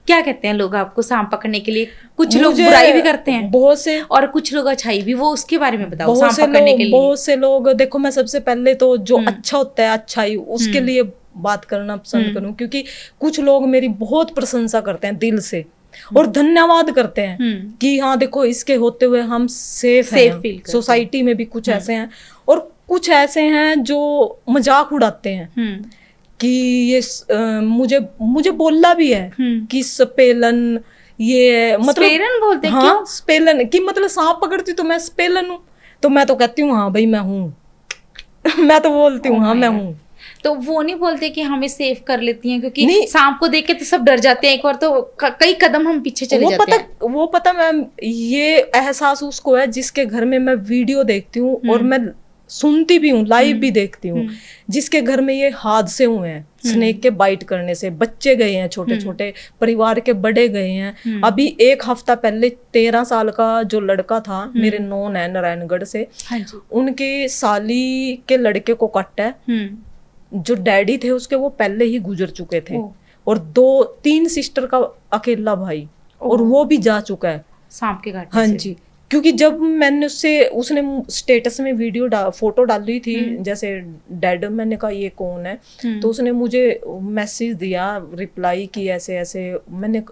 क्या कहते हैं लोग आपको सांप पकड़ने के लिए? कुछ लोग बुराई भी करते हैं बहुत से, और कुछ लोग अच्छाई भी, वो उसके बारे में बताओ। सांप पकड़ने के लिए बहुत से लोग, देखो मैं सबसे पहले तो जो अच्छा होता है अच्छाई, उसके लिए बात करना पसंद करूं, क्योंकि कुछ लोग मेरी बहुत प्रशंसा करते हैं दिल से और धन्यवाद करते हैं कि हाँ देखो इसके होते हुए हम सेफ हैं। सोसाइटी में भी कुछ ऐसे हैं, और कुछ ऐसे हैं जो मजाक उड़ाते हैं कि ये मुझे बोलना भी है कि स्पेलन, ये मतलब स्पेलन बोलते हैं। हाँ, क्यों स्पेलन कि मतलब सांप पकड़ती तो मैं स्पेलन हूँ, तो मैं तो कहती हूँ हाँ भाई मैं हूँ मैं तो बोलती हूँ हाँ मैं हूँ। तो वो नहीं बोलते कि हमें सेव कर लेती हैं? क्योंकि सांप को देख के तो सब डर जाते हैं, एक बार तो कई कदम हम पीछे चले जाते हैं। वो पता मैम, ये एहसास उसको है जिसके घर में मैं वीडियो देखती हूँ और मैं सुनती भी हूँ, लाइव भी देखती हूँ, जिसके घर में ये हादसे हुए हैं स्नेक के बाइट करने से, बच्चे गए हैं छोटे छोटे, परिवार के बड़े गए हैं। अभी एक हफ्ता पहले 13 साल का जो लड़का था, मेरे नॉन है नारायणगढ़ से, उनके साली के लड़के को काटा है। जो डैडी थे उसके वो पहले ही गुजर चुके थे, और 2-3 सिस्टर का अकेला भाई, और वो भी जा चुका है सांप के काटने हाँ से। जी, क्योंकि जब मैंने उसने स्टेटस में फोटो डाली थी जैसे डेड, मैंने कहा ये कौन है, तो उसने मुझे मैसेज दिया, रिप्लाई की ऐसे ऐसे।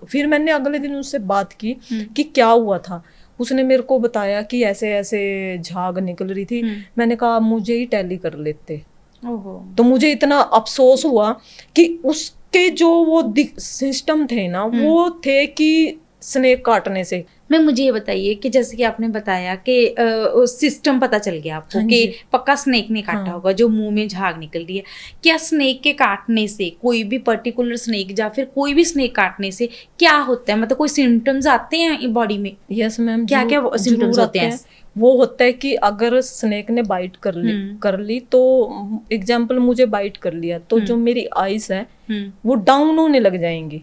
फिर मैंने अगले दिन उससे बात की कि क्या हुआ था। उसने मेरे को बताया कि ऐसे ऐसे झाग निकल रही थी। मैंने कहा मुझे ही टैली कर लेते। तो मुझे इतना अफसोस हुआ कि उसके जो वो सिस्टम थे ना, वो थे कि स्नेक काटने से। मैं मुझे ये बताइए कि जैसे कि आपने बताया कि सिस्टम पता चल गया आपको कि पक्का स्नेक ने काटा होगा, जो मुंह में झाग निकल रही है। क्या स्नेक के काटने से, कोई भी पर्टिकुलर स्नेक या फिर कोई भी स्नेक काटने से क्या होता है? मतलब कोई सिम्टम्स आते हैं बॉडी में? Yes ma'am. क्या क्या सिम्टम्स होते हैं? वो होता है कि अगर स्नेक ने बाइट कर ली तो एग्जाम्पल मुझे बाइट कर लिया तो जो मेरी आईज है वो डाउन होने लग जाएंगी,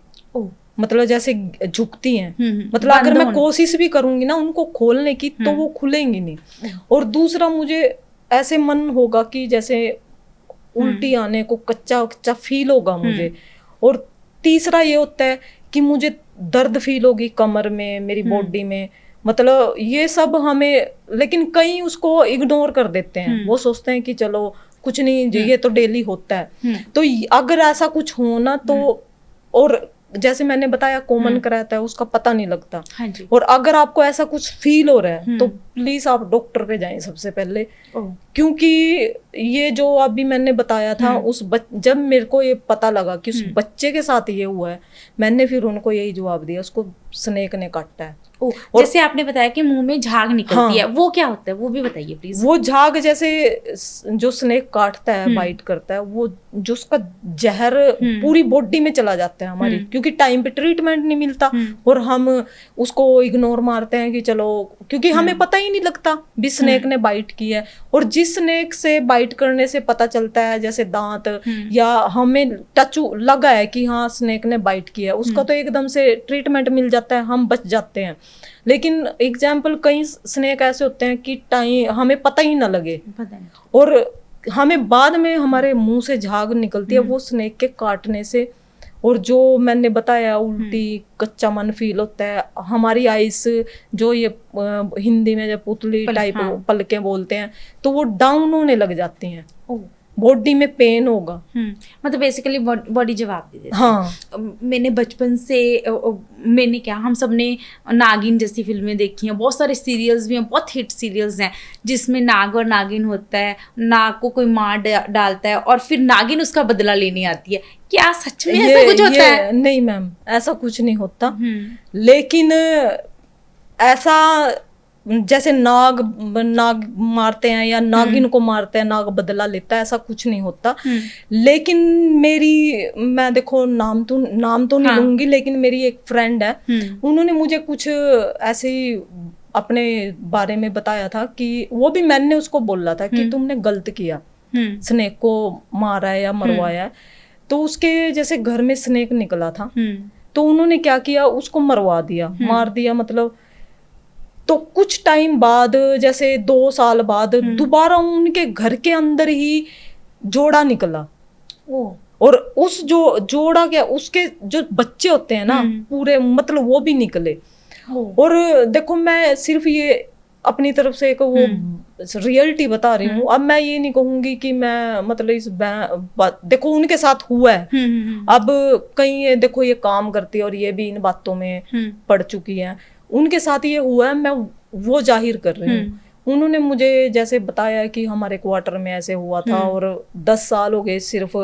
मतलब जैसे झुकती हैं। मतलब अगर मैं कोशिश भी करूंगी ना उनको खोलने की तो वो खुलेंगी नहीं। और दूसरा मुझे ऐसे मन होगा कि जैसे उल्टी आने को कच्चा कच्चा फील होगा मुझे। और तीसरा ये होता है कि मुझे दर्द फील होगी कमर में, मेरी बॉडी में, मतलब ये सब हमें, लेकिन कई उसको इग्नोर कर देते हैं। वो सोचते हैं कि चलो कुछ नहीं, ये तो डेली होता है। तो अगर ऐसा कुछ हो ना तो, और जैसे मैंने बताया कॉमन कराता है उसका पता नहीं लगता। हाँ जी। और अगर आपको ऐसा कुछ फील हो रहा है तो प्लीज आप डॉक्टर पे जाएं सबसे पहले, क्योंकि ये जो अभी मैंने बताया था जब मेरे को ये पता लगा कि उस बच्चे के साथ ये हुआ है, मैंने फिर उनको यही जवाब दिया, उसको स्नेक ने काटा है। जैसे आपने बताया कि मुंह में झाग निकलती है, वो क्या होता है वो भी बताइए प्लीज। वो झाग जैसे जो स्नेक काटता है, बाइट करता है, वो जो उसका जहर पूरी बॉडी में चला जाता है हमारी, क्योंकि टाइम पे ट्रीटमेंट नहीं मिलता और हम उसको इग्नोर मारते हैं कि चलो, क्योंकि हमें पता ही नहीं लगता भी स्नेक ने बाइट की है। और जिस स्नेक से बाइट करने से पता चलता है, जैसे दांत या हमें टच लगा है कि हाँ स्नेक ने बाइट किया है, उसका तो एकदम से ट्रीटमेंट मिल जाता है, हम बच जाते हैं। लेकिन एग्जाम्पल कई स्नेक ऐसे होते हैं कि टाइम हमें पता ही ना लगे और हमें बाद में हमारे मुंह से झाग निकलती है वो स्नेक के काटने से। और जो मैंने बताया उल्टी, कच्चा मन फील होता है, हमारी आइस जो ये हिंदी में जब पुतली टाइप पलकें बोलते हैं, तो वो डाउन होने लग जाती हैं, बॉडी में पेन होगा। मतलब बेसिकली बॉडी जवाब दे देती है। हाँ, मैंने बचपन से मैंने क्या, हम सब ने नागिन जैसी फिल्में देखी हैं, बहुत सारे सीरियल्स भी हैं, बहुत हिट सीरियल्स हैं जिसमें नाग और नागिन होता है, नाग को कोई मार डालता है और फिर नागिन उसका बदला लेने आती है। क्या सच में ऐसा कुछ होता है? नहीं मैम, ऐसा कुछ नहीं होता। लेकिन ऐसा जैसे नाग मारते हैं या नागिन को मारते हैं, नाग बदला लेता है, ऐसा कुछ नहीं होता। लेकिन मैं देखो नाम तो नहीं लूंगी, लेकिन मेरी एक फ्रेंड है, उन्होंने मुझे कुछ ऐसे ही अपने बारे में बताया था कि वो भी मैंने उसको बोला था कि तुमने गलत किया, स्नेक को मारा है या मरवाया है। तो उसके जैसे घर में स्नेक निकला था, तो उन्होंने क्या किया, उसको मरवा दिया, मार दिया मतलब। तो कुछ टाइम बाद, जैसे 2 साल बाद, दोबारा उनके घर के अंदर ही जोड़ा निकला। और उस जोड़ा क्या, उसके जो बच्चे होते हैं ना पूरे, मतलब वो भी निकले। और देखो मैं सिर्फ ये अपनी तरफ से एक वो रियलिटी बता रही हूँ। अब मैं ये नहीं कहूंगी कि मैं मतलब इस देखो उनके साथ हुआ है। अब कहीं देखो ये काम करती है और ये भी इन बातों में पड़ चुकी है, उनके साथ ये हुआ है, मैं वो जाहिर कर रही हूँ। उन्होंने मुझे जैसे बताया कि हमारे क्वार्टर में ऐसे हुआ था और 10 साल हो गए सिर्फ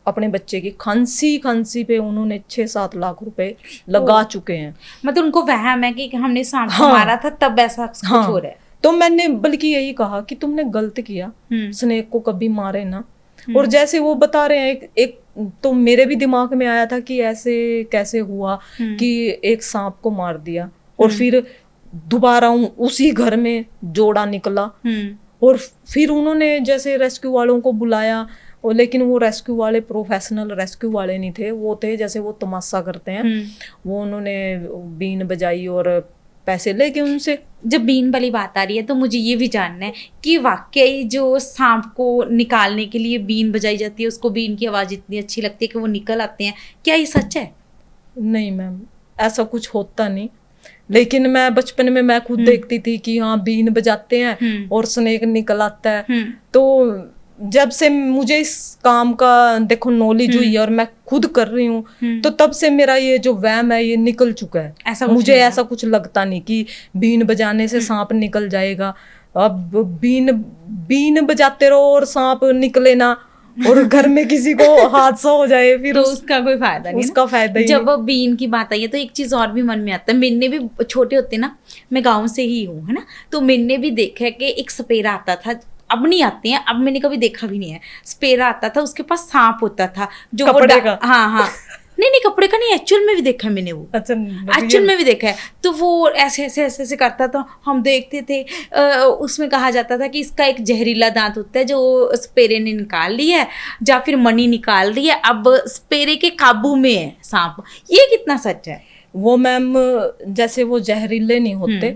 अपने बच्चे की खांसी पे उन्होंने 6-7 लाख रुपए लगा चुके हैं। मतलब उनको वहम है कि हमने सांप को मारा था तब ऐसा कुछ हो रहा है। तो मैंने बल्कि यही कहा कि तुमने गलत किया, स्नेक को कभी मारे ना। और जैसे वो बता रहे हैं, एक तो मेरे भी दिमाग में आया था कि ऐसे कैसे हुआ कि एक सांप को मार दिया और फिर दोबारा उसी घर में जोड़ा निकला। और फिर उन्होंने जैसे रेस्क्यू वालों को बुलाया, और लेकिन वो रेस्क्यू वाले प्रोफेशनल रेस्क्यू वाले नहीं थे, वो थे जैसे वो तमाशा करते हैं, वो उन्होंने बीन बजाई और पैसे लेके उनसे। जब बीन वाली बात आ रही है तो मुझे ये भी जानना है कि वाकई जो सांप को निकालने के लिए बीन बजाई जाती है, उसको बीन की आवाज़ इतनी अच्छी लगती है कि वो निकल आते हैं, क्या ये सच है? नहीं मैम, ऐसा कुछ होता नहीं। लेकिन मैं बचपन में मैं खुद देखती थी कि हाँ बीन बजाते हैं और स्नेक निकल आता है। तो जब से मुझे इस काम का देखो नॉलेज हुई है और मैं खुद कर रही हूँ, तो तब से मेरा ये जो वहम है ये निकल चुका है। मुझे ऐसा कुछ लगता नहीं कि बीन बजाने से सांप निकल जाएगा। अब बीन बजाते रहो और सांप निकले ना, और घर में किसी को हादसा हो जाए, फिर तो उसका कोई फायदा नहीं। उसका फायदा ही जब बीन की बात आई है तो एक चीज और भी मन में आता है। मैंने भी छोटे होते ना, मैं गांव से ही हूँ है ना, तो मैंने भी देखा है कि एक सपेरा आता था, अब नहीं आते हैं, अब मैंने कभी देखा भी नहीं है। सपेरा आता था, उसके पास सांप होता था जो कपड़े का। हाँ नहीं कपड़े का नहीं, एक्चुअल में भी देखा है मैंने वो। अच्छा, एक्चुअल में भी देखा है। तो वो ऐसे करता था, हम देखते थे। उसमें कहा जाता था कि इसका एक जहरीला दांत होता है जो स्पेरे ने निकाल लिया है, या फिर मणि निकाल रही है, अब स्पेरे के काबू में है सांप। ये कितना सच है? वो मैम जैसे वो जहरीले नहीं होते,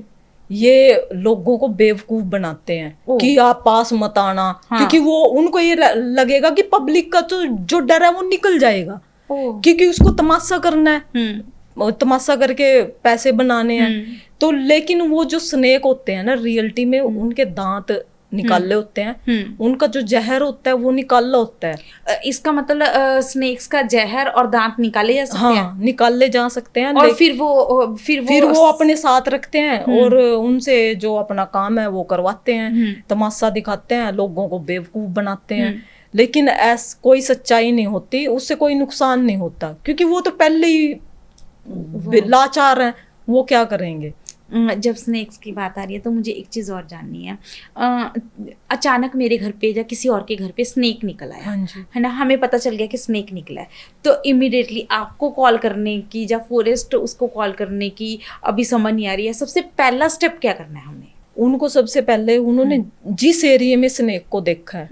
ये लोगों को बेवकूफ बनाते हैं कि आप पास मत आना। क्योंकि वो उनको ये लगेगा कि पब्लिक का तो जो डर है वो निकल जाएगा, क्योंकि उसको तमाशा करना है, तमाशा करके पैसे बनाने हैं। तो लेकिन वो जो स्नेक होते हैं ना, रियलिटी में उनके दांत निकाले होते हैं, उनका जो जहर होता है वो निकाला होता है। इसका मतलब स्नेक्स का जहर और दांत निकाले जा सकते हैं? हाँ, निकाले जा सकते हैं। और फिर वो अपने साथ रखते हैं और उनसे जो अपना काम है वो करवाते हैं, तमाशा दिखाते हैं, लोगों को बेवकूफ बनाते हैं। लेकिन कोई सच्चाई नहीं होती, उससे कोई नुकसान नहीं होता, क्योंकि वो तो पहले ही लाचार हैं, वो क्या करेंगे। जब स्नेक्स की बात आ रही है तो मुझे एक चीज़ और जाननी है। अचानक मेरे घर पे या किसी और के घर पे स्नेक निकल आया, हाँ जी। है ना, हमें पता चल गया कि स्नेक निकला है, तो इमिडिएटली आपको कॉल करने की या फॉरेस्ट उसको कॉल करने की अभी समझ नहीं आ रही है, सबसे पहला स्टेप क्या करना है हमें? उनको सबसे पहले उन्होंने जिस एरिया में स्नेक को देखा है,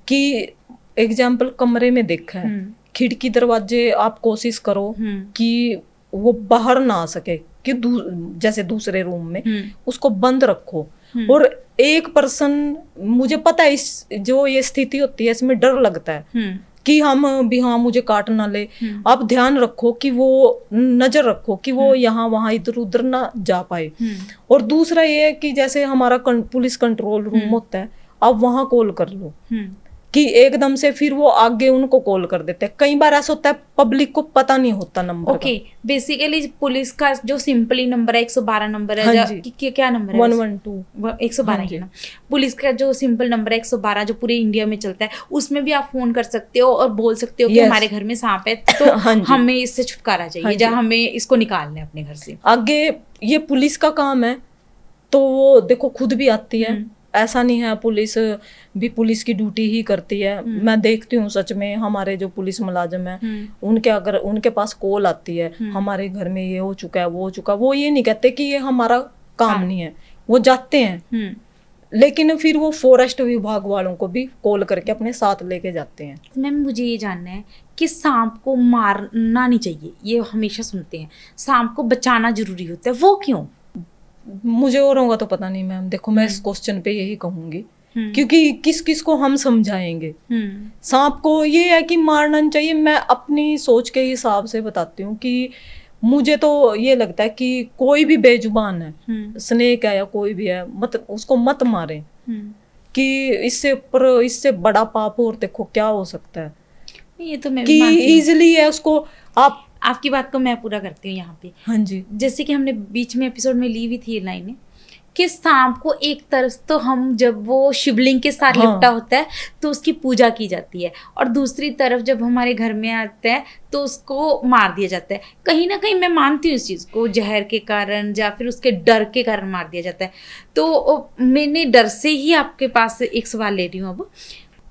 कि एग्जाम्पल कमरे में देखा है, खिड़की दरवाजे आप कोशिश करो कि वो बाहर ना आ सके, कि जैसे दूसरे रूम में उसको बंद रखो। और एक पर्सन, मुझे पता है इस जो ये स्थिति होती है इसमें डर लगता है कि हम भी, हाँ मुझे काट ना ले, आप ध्यान रखो कि वो नजर रखो कि वो यहाँ वहाँ इधर उधर ना जा पाए। और दूसरा ये है कि जैसे हमारा पुलिस कंट्रोल रूम होता है, आप वहाँ कॉल कर लो कि एकदम से फिर वो आगे उनको कॉल कर देते हैं। कई बार ऐसा होता है पब्लिक को पता नहीं होता नंबर। ओके, बेसिकली पुलिस का जो सिंपली नंबर है 112 नंबर है, हाँ क्या नंबर है? 112 112 है ना। पुलिस का जो सिंपल नंबर है 112 जो पूरे इंडिया में चलता है, उसमें भी आप फोन कर सकते हो और बोल सकते हो कि हमारे घर में सांप है, तो हमें इससे छुटकारा चाहिए या हमें इसको निकालना है अपने घर से। आगे ये पुलिस का काम है, तो वो देखो खुद भी आती है, ऐसा नहीं है, पुलिस भी पुलिस की ड्यूटी ही करती है। मैं देखती हूँ सच में हमारे जो पुलिस मुलाजिम है, उनके अगर उनके पास कॉल आती है हमारे घर में ये हो चुका है वो हो चुका है, वो ये नहीं कहते कि ये हमारा काम नहीं है, वो जाते हैं। लेकिन फिर वो फॉरेस्ट विभाग वालों को भी कॉल करके अपने साथ लेके जाते हैं। मैम मुझे ये जानना है कि सांप को मारना नहीं चाहिए, ये हमेशा सुनते हैं, सांप को बचाना जरूरी होता है, वो क्यों? मुझे औरों का तो पता नहीं मैम, देखो मैं इस क्वेश्चन पे यही कहूंगी, क्योंकि किस किस को हम समझाएंगे। सांप को ये है कि मारना नहीं चाहिए, मैं अपनी सोच के हिसाब से बताती हूँ कि मुझे तो ये लगता है कि कोई भी बेजुबान है, स्नेक है या कोई भी है, मत उसको मत मारे, कि इससे बड़ा पाप और देखो क्या हो सकता है। ये तो मैं कि इजीली है उसको आप आपकी बात को मैं पूरा करती हूँ यहाँ पे। हाँ जी। जैसे कि हमने बीच में एपिसोड में ली हुई थी ये लाइनें कि सांप को एक तरफ तो हम जब वो शिवलिंग के साथ लिपटा होता है तो उसकी पूजा की जाती है, और दूसरी तरफ जब हमारे घर में आता है तो उसको मार दिया जाता है। कहीं ना कहीं मैं मानती हूँ इस चीज़ को, जहर के कारण या फिर उसके डर के कारण मार दिया जाता है। तो मैंने डर से ही आपके पास एक सवाल ले रही हूँ, अब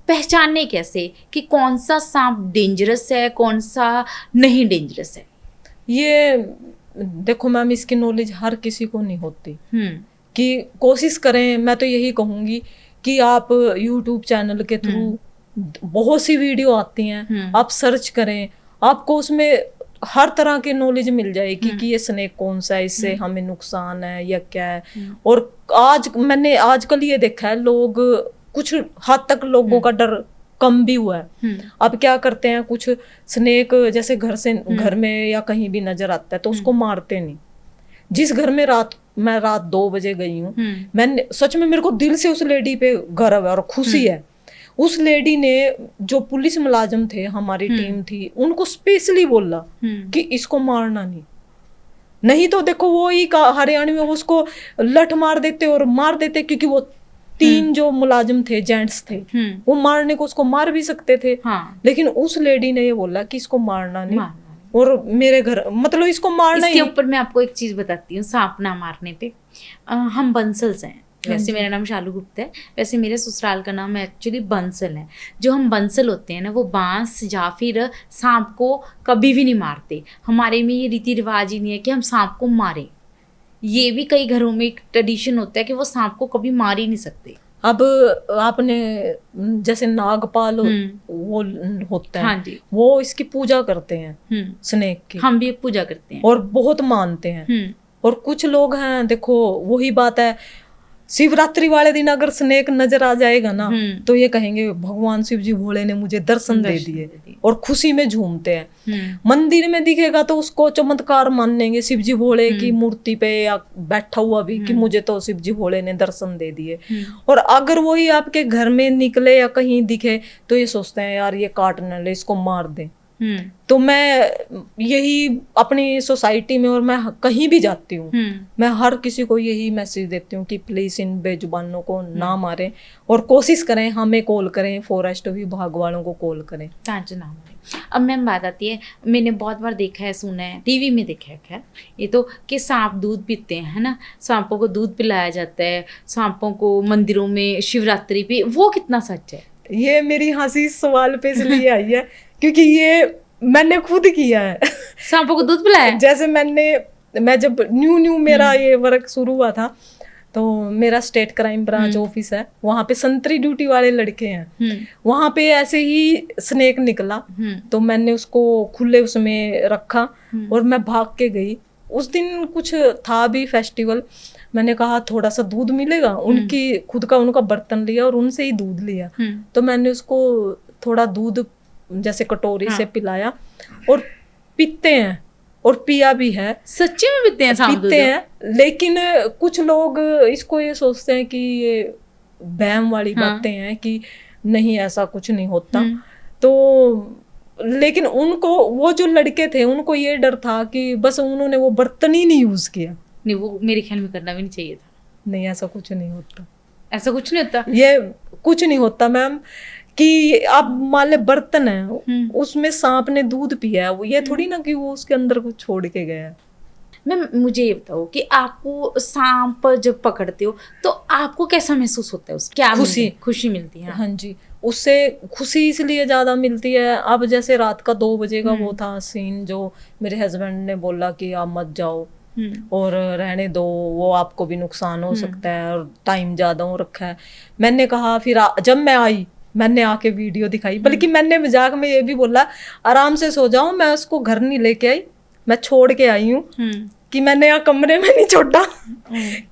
पहचानने कैसे कि कौन सा सांप डेंजरस है, कौन सा नहीं डेंजरस है? ये देखो मैम, इसकी नॉलेज हर किसी को नहीं होती, कि कोशिश करें। मैं तो यही कहूँगी कि आप यूट्यूब चैनल के थ्रू बहुत सी वीडियो आती हैं, आप सर्च करें, आपको उसमें हर तरह की नॉलेज मिल जाएगी कि ये स्नेक कौन सा है, इससे हमें नुकसान है या क्या है। और मैंने आजकल ये देखा है, लोग कुछ हद तक लोगों का डर कम भी हुआ है। अब क्या करते हैं, कुछ स्नेक जैसे घर में या कहीं भी नजर आता है तो उसको मारते नहीं। जिस घर में मैं रात 2 बजे गई हूँ, मैंने सच में मेरे को दिल से उस लेडी पे गर्व है और खुशी है। उस लेडी ने, जो पुलिस मुलाजिम थे, हमारी टीम थी, उनको स्पेशली बोला कि इसको मारना नहीं तो देखो वो ही हरियाणा में उसको लठ मार देते और मार देते, क्योंकि वो 3 जो मुलाजिम थे, जेंट्स थे, वो मारने को उसको मार भी सकते थे। लेकिन उस लेडी ने ये बोला कि इसको मारना नहीं, और मेरे घर मतलब इसको मारना। इसके ऊपर मैं आपको एक चीज बताती हूँ, सांप ना मारने पे। हम बंसल्स हैं, वैसे मेरा नाम शालू गुप्ता है, वैसे मेरे ससुराल का नाम एक्चुअली बंसल है। जो हम बंसल होते हैं ना, वो बांस या फिर सांप को कभी भी नहीं मारते। हमारे में ये रीति रिवाज ही नहीं है कि हम सांप को मारें। ये भी कई घरों में एक ट्रेडिशन होता है कि वो सांप को कभी मार ही नहीं सकते। अब आपने जैसे नागपाल वो होता है, हाँ जी, वो इसकी पूजा करते हैं स्नेक की। हम भी पूजा करते हैं और बहुत मानते हैं। और कुछ लोग हैं, देखो वही बात है, शिवरात्रि वाले दिन अगर स्नेक नजर आ जाएगा ना, तो ये कहेंगे भगवान शिव जी भोले ने मुझे दर्शन दे दिए, और खुशी में झूमते हैं। मंदिर में दिखेगा तो उसको चमत्कार मानेंगे, शिव जी भोले की मूर्ति पे या बैठा हुआ भी, कि मुझे तो शिव जी भोले ने दर्शन दे दिए। और अगर वही आपके घर में निकले या कहीं दिखे तो ये सोचते हैं यार ये काटने ले, इसको मार दे। तो मैं यही अपनी सोसाइटी में और मैं कहीं भी जाती हूँ, मैं हर किसी को यही मैसेज देती हूँ कि प्लीज इन बेजुबानों को ना मारें, और कोशिश करें हमें कॉल करें, फॉरेस्ट विभाग वालों को कॉल करें। अब मैम बात आती है, मैंने बहुत बार देखा है, सुना है, टीवी में देखा है खैर ये तो, कि सांप दूध पीते हैं, है ना, सांपों को दूध पिलाया जाता है, सांपों को मंदिरों में शिवरात्रि पे, वो कितना सच है? ये मेरी हंसी इस सवाल पे इसलिए आई है क्योंकि ये मैंने खुद किया है। सांपों को दूध पिलाया? जैसे मैं जब न्यू मेरा ये वर्क शुरू हुआ था, तो मेरा स्टेट क्राइम ब्रांच ऑफिस है, वहाँ पे संतरी ड्यूटी वाले लड़के हैं, वहाँ पे ऐसे ही स्नेक निकला, तो मैंने उसको खुले उसमें रखा और मैं भाग के गई। उस दिन कुछ था भी फेस्टिवल, मैंने कहा थोड़ा सा दूध मिलेगा, उनकी खुद का उनका बर्तन लिया और उनसे ही दूध लिया, तो मैंने उसको थोड़ा दूध जैसे कटोरी से पिलाया, और पीते हैं और पिया भी है। सच्ची में पीते हैं सांप? पीते हैं, लेकिन कुछ लोग इसको ये सोचते हैं कि ये वहम वाली बातें हैं कि नहीं ऐसा कुछ नहीं होता। तो लेकिन उनको, वो जो लड़के थे उनको ये डर था कि बस उन्होंने वो बर्तन ही नहीं यूज किया। नहीं, वो मेरे ख्याल में करना भी नहीं चाहिए था। नहीं, ऐसा कुछ नहीं होता, ऐसा कुछ नहीं होता, ये कुछ नहीं होता मैम। कि आप मान ले बर्तन है, उसमें सांप ने दूध पिया है, वो ये थोड़ी ना कि वो उसके अंदर कुछ छोड़ के गया है। मैम मुझे ये बताओ कि आपको सांप जब पकड़ते हो तो आपको कैसा महसूस होता है? क्या खुशी मिलती है? हाँ जी, उससे खुशी इसलिए ज्यादा मिलती है। अब जैसे रात का 2 बजे का वो था सीन, जो मेरे हस्बैंड ने बोला कि आप मत जाओ और रहने दो, वो आपको भी नुकसान हो सकता है और टाइम ज्यादा हो रखा है। मैंने कहा, फिर जब मैं आई मैंने आके वीडियो दिखाई, बल्कि मैंने मजाक में ये भी बोला आराम से सो जाओ, मैं उसको घर नहीं लेके आई, मैं छोड़ के आई हूँ, कि मैंने यहाँ कमरे में नहीं छोड़ा।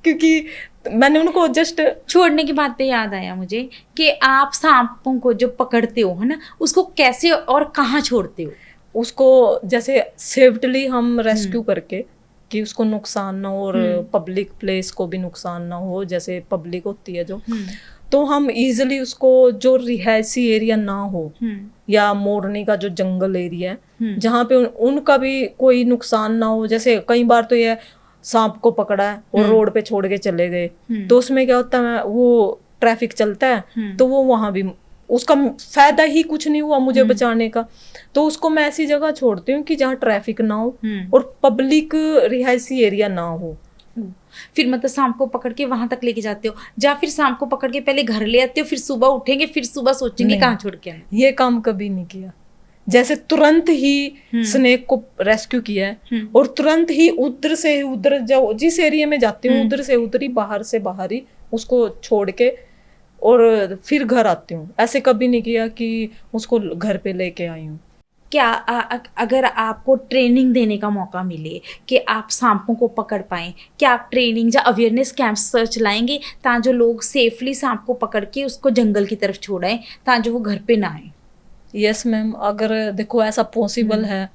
क्योंकि मैंने उनको जस्ट छोड़ने की बात पे याद आया मुझे कि आप सांपों को जो पकड़ते हो, है ना, उसको कैसे और कहाँ छोड़ते हो? उसको जैसे सेफ्टली हम रेस्क्यू करके, कि उसको नुकसान ना हो और पब्लिक प्लेस को भी नुकसान ना हो, जैसे पब्लिक होती है जो, तो हम इजीली उसको, जो रिहायशी एरिया ना हो या मोरनी का जो जंगल एरिया है जहाँ पे उनका भी कोई नुकसान ना हो। जैसे कई बार तो ये सांप को पकड़ा है और रोड पे छोड़ के चले गए, तो उसमें क्या होता है, वो ट्रैफिक चलता है तो वो वहां भी उसका फायदा ही कुछ नहीं हुआ मुझे बचाने का, तो उसको मैं ऐसी जगह छोड़ती हूँ कि जहाँ ट्रैफिक ना हो और पब्लिक रिहायशी एरिया ना हो। फिर मतलब सांप को पकड़ के वहां तक लेके जाते हो, या फिर सांप को पकड़ के पहले घर ले आते हो, फिर सुबह उठेंगे, फिर सुबह सोचेंगे कहाँ छोड़ के आए? ये काम कभी नहीं किया। जैसे तुरंत ही स्नेक को रेस्क्यू किया है और तुरंत ही उधर से उधर जाओ, जिस एरिया में जाती हूँ उधर से उधर ही, बाहर से बाहर ही उसको छोड़ के और फिर घर आती हूँ। ऐसे कभी नहीं किया कि उसको घर पे लेके आई हूँ। क्या अगर आपको ट्रेनिंग देने का मौका मिले कि आप सांपों को पकड़ पाएं, क्या आप ट्रेनिंग या अवेयरनेस कैंप्स चलाएंगे ताकि जो लोग सेफली सांप को पकड़ के उसको जंगल की तरफ छोड़ाएं ताकि वो घर पे ना आए? यस मैम, अगर देखो ऐसा पॉसिबल है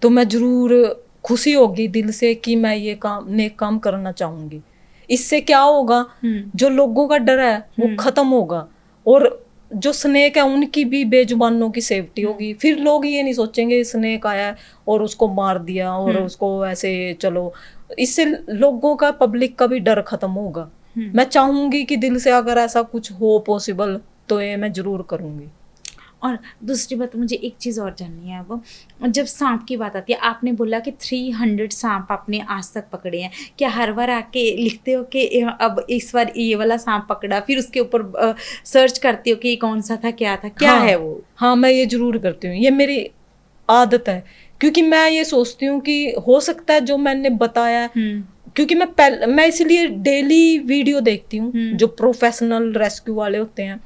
तो मैं जरूर, खुशी होगी दिल से कि मैं ये काम, नेक काम करना चाहूंगी। इससे क्या होगा, जो लोगों का डर है वो खत्म होगा और जो स्नेक है उनकी भी बेजुबानों की सेफ्टी होगी। फिर लोग ये नहीं सोचेंगे स्नेक आया और उसको मार दिया और उसको ऐसे चलो, इससे लोगों का, पब्लिक का भी डर खत्म होगा। मैं चाहूंगी कि दिल से अगर ऐसा कुछ हो पॉसिबल तो ये मैं जरूर करूंगी। और दूसरी बात मुझे एक चीज़ और जाननी है, अब जब सांप की बात आती है, आपने बोला कि 300 सांप आपने आज तक पकड़े हैं, क्या हर बार आके लिखते हो कि अब इस बार ये वाला सांप पकड़ा, फिर उसके ऊपर सर्च करते हो कि कौन सा था, क्या था, क्या है वो? हाँ, मैं ये जरूर करती हूँ, ये मेरी आदत है, क्योंकि मैं ये सोचती हूँ कि हो सकता है जो मैंने बताया, क्योंकि मैं इसलिए डेली वीडियो देखती हूँ, जो प्रोफेशनल रेस्क्यू वाले होते हैं,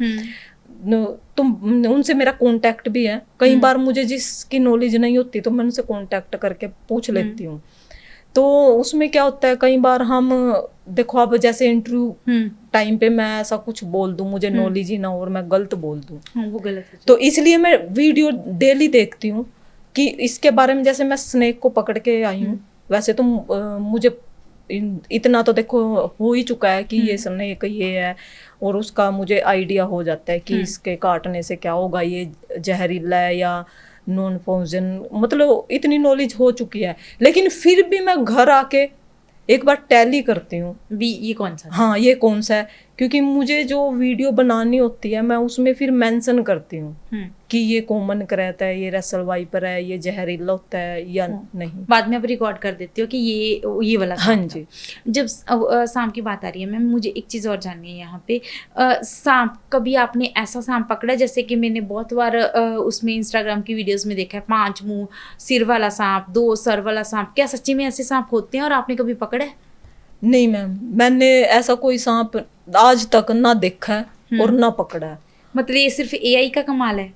तुम उनसे मेरा कांटेक्ट भी है। कई बार मुझे जिसकी नॉलेज नहीं होती तो मैं उनसे कांटेक्ट करके पूछ लेती हूँ। तो उसमें क्या होता है, कई बार हम देखो, अब जैसे इंटरव्यू टाइम पे मैं ऐसा कुछ बोल दूं, मुझे नॉलेज ही ना हो और मैं गलत बोल दूं, वो गलत है। तो इसलिए मैं वीडियो डेली देखती हूँ कि इसके बारे में। जैसे मैं स्नेक को पकड़ के आई हूँ, वैसे तो मुझे इतना तो देखो हो ही चुका है कि ये स्नेक ये है, और उसका मुझे आइडिया हो जाता है कि इसके काटने से क्या होगा, ये जहरीला है या नॉन पॉइजन, मतलब इतनी नॉलेज हो चुकी है। लेकिन फिर भी मैं घर आके एक बार टैली करती हूँ भी, ये कौन सा, हाँ ये कौन सा है, क्योंकि मुझे जो वीडियो बनानी होती है मैं उसमें फिर मेंशन करती हूँ कि ये कॉमन क्रैत है, ये रसल वाइपर है, ये जहरीला होता है या नहीं। बाद में अब रिकॉर्ड कर देती हो कि ये वाला हाँ सांप जी। जब सांप की बात आ रही है मैम, मुझे एक चीज़ और जाननी है यहाँ पे। सांप, कभी आपने ऐसा सांप पकड़ा, जैसे कि मैंने बहुत बार उसमें इंस्टाग्राम की वीडियोस में देखा है 5 मुंह सिर वाला सांप, 2 सर वाला सांप, क्या सच्ची में ऐसे सांप होते हैं और आपने कभी पकड़ा है? नहीं मैम, मैंने ऐसा कोई सांप आज तक ना देखा है और ना पकड़ा है। मतलब ये सिर्फ एआई का कमाल है?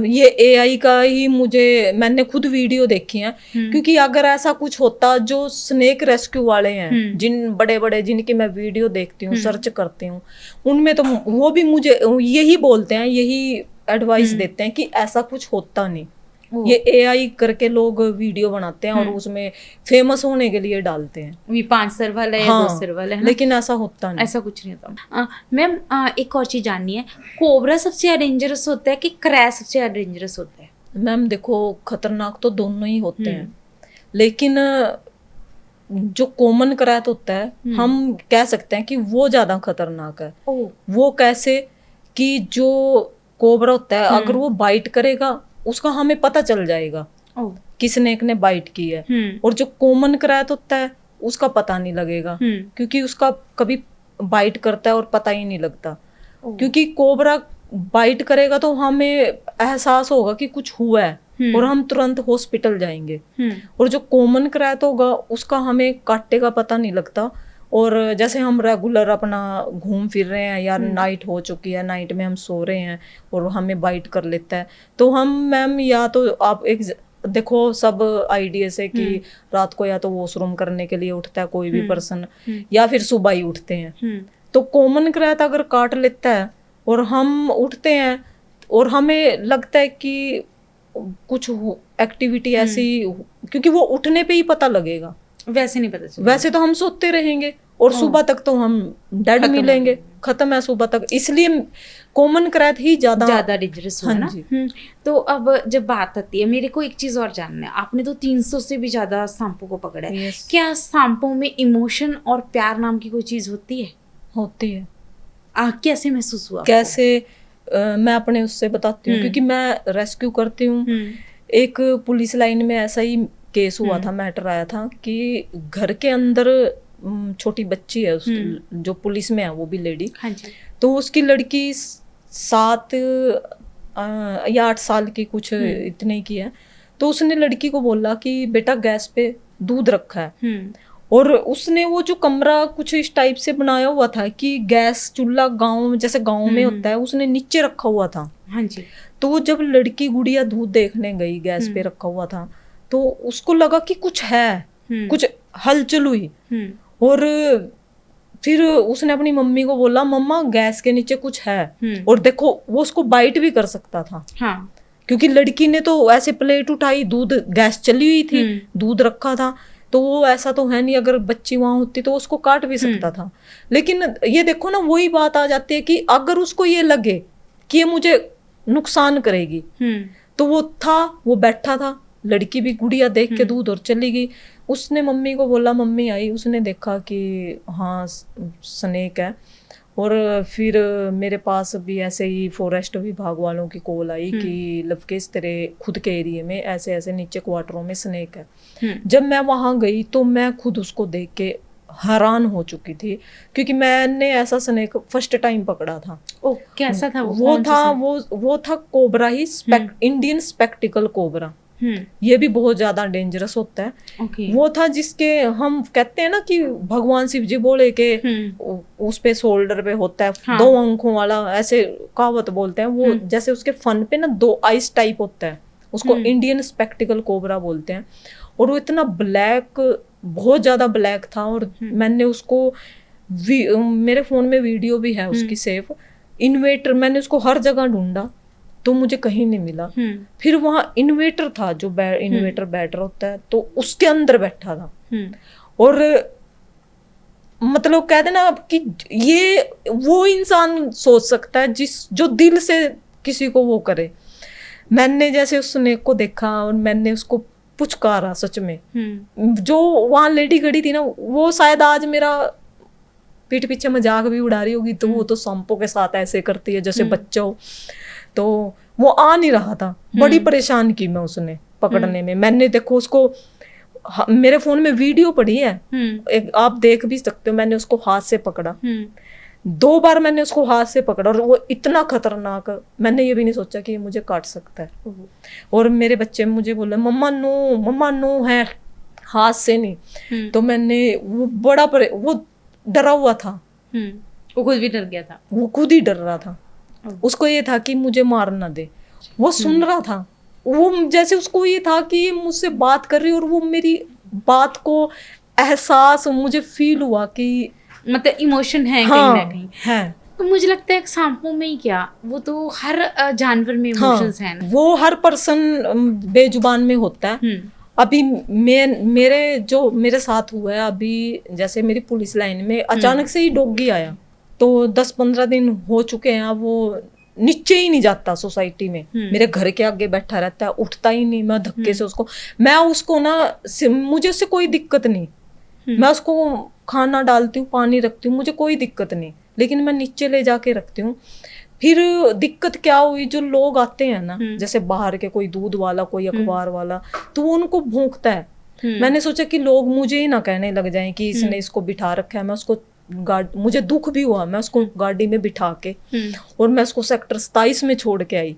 ये एआई का ही, मैंने खुद वीडियो देखी है। क्योंकि अगर ऐसा कुछ होता, जो स्नेक रेस्क्यू वाले हैं, जिन बड़े बड़े जिनकी मैं वीडियो देखती हूँ, सर्च करती हूँ, उनमें तो वो भी मुझे यही बोलते हैं, यही एडवाइस देते हैं कि ऐसा कुछ होता नहीं। ये एआई करके लोग वीडियो बनाते हैं और उसमें फेमस होने के लिए डालते हैं, ये 5 सर वाला है, हाँ, 2 सर वाला है, लेकिन ऐसा होता नहीं, ऐसा कुछ नहीं होता। मैम एक और चीज जाननी है, कोबरा सबसे ज्यादा डेंजरस होता है कि क्रैश सबसे ज्यादा डेंजरस होता है? मैम देखो, खतरनाक तो दोनों ही होते हैं, लेकिन जो कॉमन क्रैत होता है हम कह सकते हैं कि वो ज्यादा खतरनाक है। वो कैसे कि जो कोबरा होता है अगर वो बाइट करेगा उसका हमें पता चल जाएगा कि स्नेक ने बाइट की है, और जो कॉमन क्रैत होता है उसका पता नहीं लगेगा, क्योंकि उसका कभी बाइट करता है और पता ही नहीं लगता। क्योंकि कोबरा बाइट करेगा तो हमें एहसास होगा कि कुछ हुआ है और हम तुरंत हॉस्पिटल जाएंगे, और जो कॉमन क्रैत होगा उसका हमें काटने का पता नहीं लगता। और जैसे हम रेगुलर अपना घूम फिर रहे हैं या नाइट हो चुकी है, नाइट में हम सो रहे हैं और हमें बाइट कर लेता है, तो हम मैम या तो आप एक देखो सब आइडिया से कि रात को या तो वॉशरूम करने के लिए उठता है कोई भी पर्सन, या फिर सुबह ही उठते हैं। तो कॉमन क्रैत अगर काट लेता है और हम उठते हैं और हमें लगता है कि कुछ एक्टिविटी ऐसी, क्योंकि वो उठने पे ही पता लगेगा, वैसे नहीं पता चलेगा। वैसे तो हम सोते रहेंगे और सुबह तक तो हम डेड मिलेंगे, खत्म है सुबह तक। इसलिए कॉमन क्रैत ही ज्यादा डेंजरस है ना। तो अब जब बात आती है, मेरे को एक चीज और जानना है, आपने तो 300 से भी ज्यादा सांपों को पकड़ा है। क्या सांपों में इमोशन और प्यार नाम की कोई चीज होती है? होती है। कैसे महसूस हुआ? कैसे मैं अपने उससे बताती हूँ, क्योंकि मैं रेस्क्यू करती हूँ। एक पुलिस लाइन में ऐसा ही केस हुआ था, मैटर आया था कि घर के अंदर छोटी बच्ची है, जो पुलिस में है वो भी लेडी, हाँ जी। तो उसकी लड़की 7 या 8 साल की कुछ इतने की है। तो उसने लड़की को बोला कि बेटा गैस पे दूध रखा है, और उसने वो जो कमरा कुछ इस टाइप से बनाया हुआ था कि गैस चूल्हा गांव जैसे गांव में होता है, उसने नीचे रखा हुआ था। हाँ जी। तो वो जब लड़की गुड़िया दूध देखने गई, गैस पे रखा हुआ था, तो उसको लगा कि कुछ है, कुछ हलचल हुई, और फिर उसने अपनी मम्मी को बोला मम्मा गैस के नीचे कुछ है, और देखो वो उसको बाइट भी कर सकता था। हाँ। क्योंकि लड़की ने तो ऐसे प्लेट उठाई, दूध गैस चली हुई थी, दूध रखा था, तो वो ऐसा तो है नहीं, अगर बच्ची वहां होती तो उसको काट भी सकता था। लेकिन ये देखो ना, वही बात आ जाती है कि अगर उसको ये लगे कि ये मुझे नुकसान करेगी, तो वो बैठा था, लड़की भी गुड़िया देख के दूध और चली गई। उसने मम्मी को बोला, मम्मी आई, उसने देखा कि हाँ स्नेक है। और फिर मेरे पास भी ऐसे ही फॉरेस्ट विभाग वालों की कॉल आई कि लवकेश तेरे खुद के एरिया में ऐसे ऐसे नीचे क्वार्टरों में स्नेक है। जब मैं वहां गई तो मैं खुद उसको देख के हैरान हो चुकी थी, क्योंकि मैंने ऐसा स्नेक फर्स्ट टाइम पकड़ा था। ओ, कैसा था वो था कोबरा ही, इंडियन स्पेक्टिकल कोबरा। ये भी बहुत ज्यादा डेंजरस होता है। वो था जिसके हम कहते हैं ना कि भगवान शिव जी बोले के उस पे शोल्डर पे होता है, हाँ। 2 आंखों वाला, ऐसे कहावत बोलते हैं वो, जैसे उसके फन पे ना 2 आइस टाइप होता है, उसको इंडियन स्पेक्टिकल कोबरा बोलते हैं। और वो इतना ब्लैक, बहुत ज्यादा ब्लैक था, और मैंने उसको मेरे फोन में वीडियो भी है उसकी सेव। इन्वेटर मैंने उसको हर जगह ढूंढा तो मुझे कहीं नहीं मिला। फिर वहां इन्वेटर था, जो इन्वेटर बैटरी होता है, तो उसके अंदर बैठा था। और मतलब कहते ना कि ये वो इंसान सोच सकता है जो दिल से किसी को वो करे। मैंने जैसे उस स्नेक को देखा और मैंने उसको पुचकारा, सच में जो वहां लेडी खड़ी थी ना, वो शायद आज मेरा पीठ पीछे मजाक भी उड़ा रही होगी, तो वो तो सांपों के साथ ऐसे करती है जैसे बच्चा हो। तो वो आ नहीं रहा था, बड़ी परेशान की मैं उसने पकड़ने में। मैंने देखो उसको मेरे फोन में वीडियो पड़ी है, एक आप देख भी सकते हो, मैंने उसको हाथ से पकड़ा। 2 बार मैंने उसको हाथ से पकड़ा और वो इतना खतरनाक, मैंने ये भी नहीं सोचा कि ये मुझे काट सकता है। और मेरे बच्चे मुझे बोले मम्मा नो है, हाथ से नहीं। तो मैंने वो वो डरा हुआ था, वो खुद भी डर गया था, वो खुद ही डर रहा था। उसको ये था कि मुझे मार ना दे। वो सुन रहा था, वो जैसे उसको ये था कि ये मुझसे बात कर रही, और वो मेरी बात को एहसास मुझे फील हुआ कि मतलब इमोशन है हाँ, कहीं ना कहीं है। तो मुझे लगता है सांपों में ही क्या, वो तो हर जानवर में इमोशंस हैं ना। वो हर पर्सन बेजुबान में होता है। अभी मेरे साथ हुआ है अभी, जैसे मेरी पुलिस लाइन में अचानक से ही डॉगी आया, तो 10-15 दिन हो चुके हैं। अब वो नीचे ही नहीं जाता सोसाइटी में, मेरे घर के आगे बैठा रहता है, उठता ही नहीं। मैं धक्के से मैं उसको ना, मुझे उससे कोई दिक्कत नहीं, मैं उसको खाना डालती हूँ, पानी रखती हूँ, मुझे कोई दिक्कत नहीं, लेकिन मैं नीचे ले जाके रखती हूँ। फिर दिक्कत क्या हुई, जो लोग आते हैं ना, जैसे बाहर के कोई दूध वाला, कोई अखबार वाला, तो वो उनको भौंकता है। मैंने सोचा कि लोग मुझे ही ना कहने लग जाएं कि इसने इसको बिठा रखा है। मैं उसको मुझे दुख भी हुआ, मैं उसको गाड़ी में बिठा के और मैं उसको सेक्टर 27 में छोड़ के आई,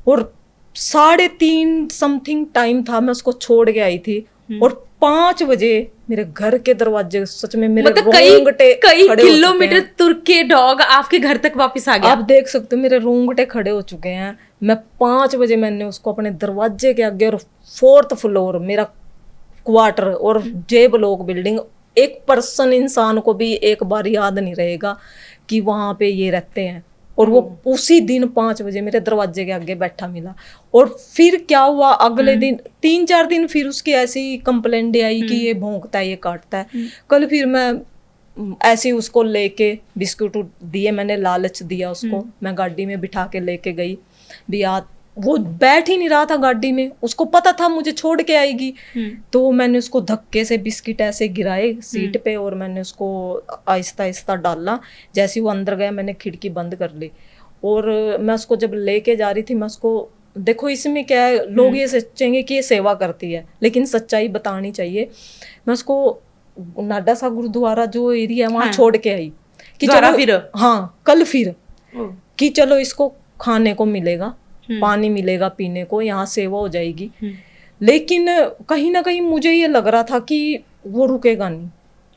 और 3:30 समथिंग टाइम था, मैं उसको छोड़ के आई थी। और 5 बजे मेरे घर के दरवाजे, सच में मेरे मतलब रोंगटे कई किलोमीटर तुर के डॉग आपके घर तक वापस आ गया। आप देख सकते हो मेरे रोंगटे खड़े हो चुके हैं। मैं 5 बजे मैंने उसको अपने दरवाजे के आगे, और 4th फ्लोर मेरा क्वार्टर और जे ब्लॉक बिल्डिंग, एक पर्सन इंसान को भी एक बार याद नहीं रहेगा कि वहां पे ये रहते हैं। और वो उसी दिन 5 बजे मेरे दरवाजे के आगे बैठा मिला। और फिर क्या हुआ, अगले दिन 3-4 दिन फिर उसकी ऐसी कंप्लेंट आई कि ये भौंकता है, ये काटता है। कल फिर मैं ऐसे ही उसको लेके बिस्कुट दिए, मैंने लालच दिया उसको, मैं गाड़ी में बिठा के लेके गई बिया। वो बैठ ही नहीं रहा था गाड़ी में, उसको पता था मुझे छोड़ के आएगी। तो मैंने उसको धक्के से बिस्किट ऐसे गिराए सीट पे, और मैंने उसको आहिस्ता आहिस्ता डाला। जैसे वो अंदर गया, मैंने खिड़की बंद कर ली। और मैं उसको जब लेके जा रही थी, मैं उसको, देखो इसमें क्या है, लोग ये सोचेंगे कि ये सेवा करती है, लेकिन सच्चाई बतानी चाहिए। मैं उसको नाडा सा गुरुद्वारा जो एरिया है वहां छोड़ के आई कि चलो फिर, कल फिर कि चलो इसको खाने को मिलेगा, पानी मिलेगा पीने को, यहाँ सेवा हो जाएगी। लेकिन कहीं ना कहीं मुझे ये लग रहा था कि वो रुकेगा नहीं,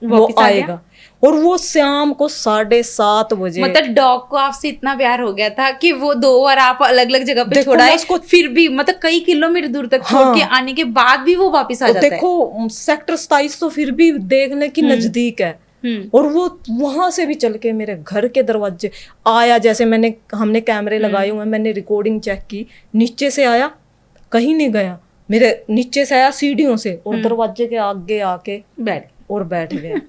वो आएगा। और वो शाम को 7:30 बजे, मतलब डॉग को आपसे इतना प्यार हो गया था कि वो 2 बार आप अलग अलग जगह पे छोड़ाए, फिर भी मतलब कई किलोमीटर दूर तक छोड़ के आने के बाद भी वो वापस आ जाता है। देखो सेक्टर 27 तो फिर भी देखने की नजदीक है, और वो वहां से भी चल के मेरे घर के दरवाजे आया। जैसे हमने कैमरे लगाए हुए, मैंने रिकॉर्डिंग चेक की, नीचे से आया, कहीं नहीं गया, मेरे नीचे से आया सीढ़ियों से, और दरवाजे के आगे आके बैठ गया।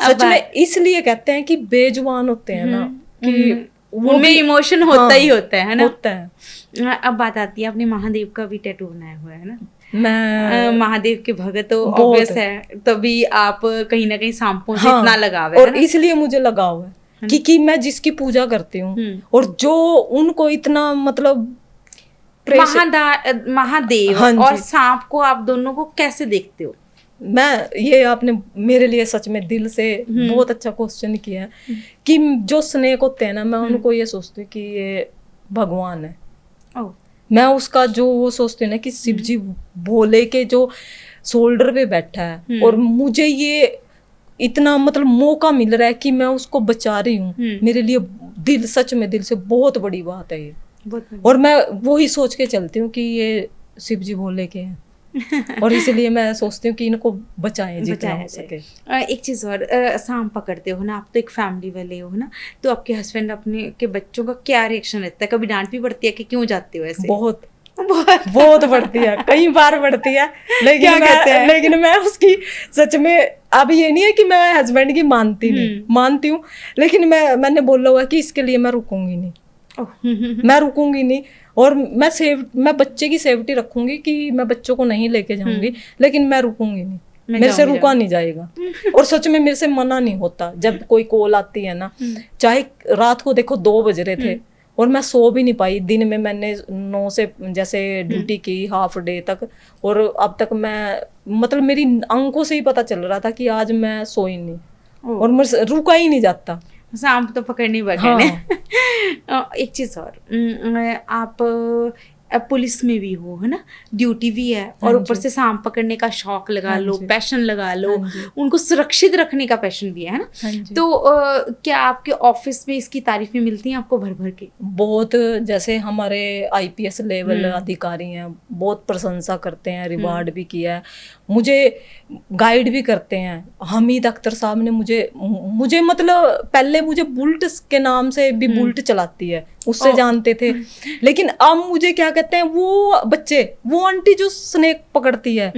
सच में इसलिए कहते हैं कि बेजुबान होते हैं ना, कि उनमें इमोशन होता ही होता है ना, होता है। अब बात आती है, आपने महादेव का भी टैटू बनाया हुआ है ना। मैं महादेव के भगत तो ऑब्वियस है, तभी आप कहीं ना कहीं सांपों से इतना लगाव है, और इसलिए मुझे लगाव है कि मैं जिसकी पूजा करती हूँ, और जो उनको इतना मतलब महादेव और सांप को आप दोनों को कैसे देखते हो? ये आपने मेरे लिए सच में दिल से बहुत अच्छा क्वेश्चन किया है। कि जो स्नेक होते हैं ना, मैं उनको ये सोचती हूँ कि ये भगवान है। मैं उसका जो वो सोचती हूँ ना कि शिव जी भोले के जो शोल्डर पे बैठा है, और मुझे ये इतना मतलब मौका मिल रहा है कि मैं उसको बचा रही हूँ, मेरे लिए सच में दिल से बहुत बड़ी बात है ये। और मैं वो ही सोच के चलती हूँ कि ये शिव जी भोले के हैं, और इसलिए मैं सोचती हूँ कि इनको बचाएं जितना हो सके। एक चीज़ और, सांप पकड़ते हो ना आप, तो एक फैमिली वाले हो ना, तो आपके हस्बैंड अपने के बच्चों का क्या रिएक्शन रहता है? कभी डांट भी पड़ती है कि क्यों जाते हो ऐसे? बहुत बढ़ती है, कई बार बढ़ती है, लेकिन मैं उसकी सच में, अब ये नहीं है कि मैं हस्बैंड की मानती हूँ, लेकिन मैंने बोला हुआ कि इसके लिए मैं रुकूंगी नहीं, मैं रुकूंगी नहीं। और मैं बच्चे की सेफ्टी रखूंगी कि मैं बच्चों को नहीं लेके जाऊंगी, लेकिन मैं रुकूंगी नहीं। मेरे से रुका नहीं जाएगा। और सच में मेरे से मना नहीं होता जब कोई कॉल आती है ना, चाहे रात को देखो 2 बज रहे थे और मैं सो भी नहीं पाई। दिन में मैंने 9 से जैसे ड्यूटी की हाफ डे तक, और अब तक मैं मतलब मेरी आंखों से ही पता चल रहा था कि आज मैं सोई नहीं, और मेरे से रुका ही नहीं जाता। सांप तो पकड़नी पकड़ने। एक चीज और, आप अब पुलिस में भी हो, है ना, ड्यूटी भी है, और ऊपर से सांप पकड़ने का शौक लगा लो, पैशन लगा लो, उनको सुरक्षित रखने का पैशन भी है ना। तो क्या आपके ऑफिस में इसकी तारीफें मिलती हैं आपको भर भर के? बहुत, जैसे हमारे IPS लेवल अधिकारी हैं, बहुत प्रशंसा करते हैं, रिवार्ड भी किया है, मुझे गाइड भी करते हैं। हमीद अख्तर साहब ने मुझे मतलब पहले मुझे बुल्ट के नाम से भी बुल्ट चलाती है उससे जानते थे, लेकिन अब मुझे क्या कहते हैं वो बच्चे, वो आंटी जो स्नेक पकड़ती है,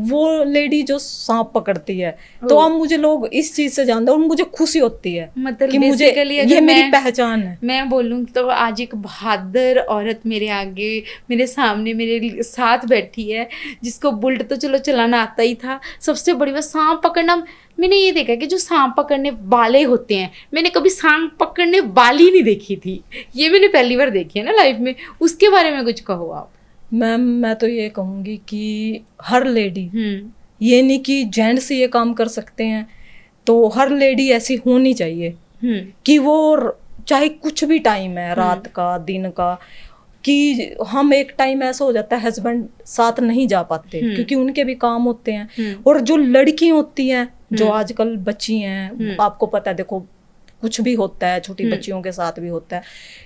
वो लेडी जो सांप पकड़ती है, तो अब मुझे लोग इस चीज से जानते हैं और मुझे खुशी होती है मतलब कि मुझे ये मेरी पहचान है। मैं बोलूँ तो आज एक बहादुर औरत मेरे आगे, मेरे सामने, मेरे साथ बैठी है, जिसको बुल्ट तो चलो चलाना आता ही था, सबसे बड़ी बात सांप पकड़ना। मैंने ये देखा कि जो सांप पकड़ने वाले होते हैं, मैंने कभी सांप पकड़ने वाली नहीं देखी थी, ये मैंने पहली बार देखी है ना लाइफ में। उसके बारे में कुछ कहो आप। मैम मैं तो ये कहूँगी कि हर लेडी, ये नहीं कि जेंट्स ये काम कर सकते हैं, तो हर लेडी ऐसी होनी चाहिए कि वो चाहे कुछ भी टाइम है, रात का, दिन का, कि हम एक टाइम ऐसा हो जाता है हस्बैंड साथ नहीं जा पाते क्योंकि उनके भी काम होते हैं, और जो लड़की होती हैं जो आजकल बच्ची हैं, आपको पता है देखो कुछ भी होता है, छोटी बच्चियों के साथ भी होता है,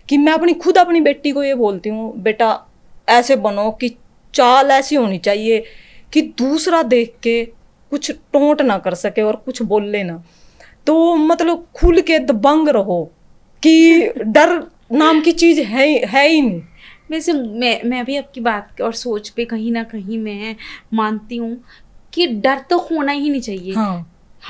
कि मैं अपनी बेटी को ये बोलती हूँ, बेटा ऐसे बनो कि चाल ऐसी होनी चाहिए कि दूसरा देख के कुछ टोंट ना कर सके और कुछ बोल लेना, तो मतलब खुल के दबंग रहो कि डर नाम की चीज है ही नहीं। वैसे मैं भी आपकी बात और सोच पे कहीं ना कहीं मैं मानती हूँ कि डर तो होना ही नहीं चाहिए।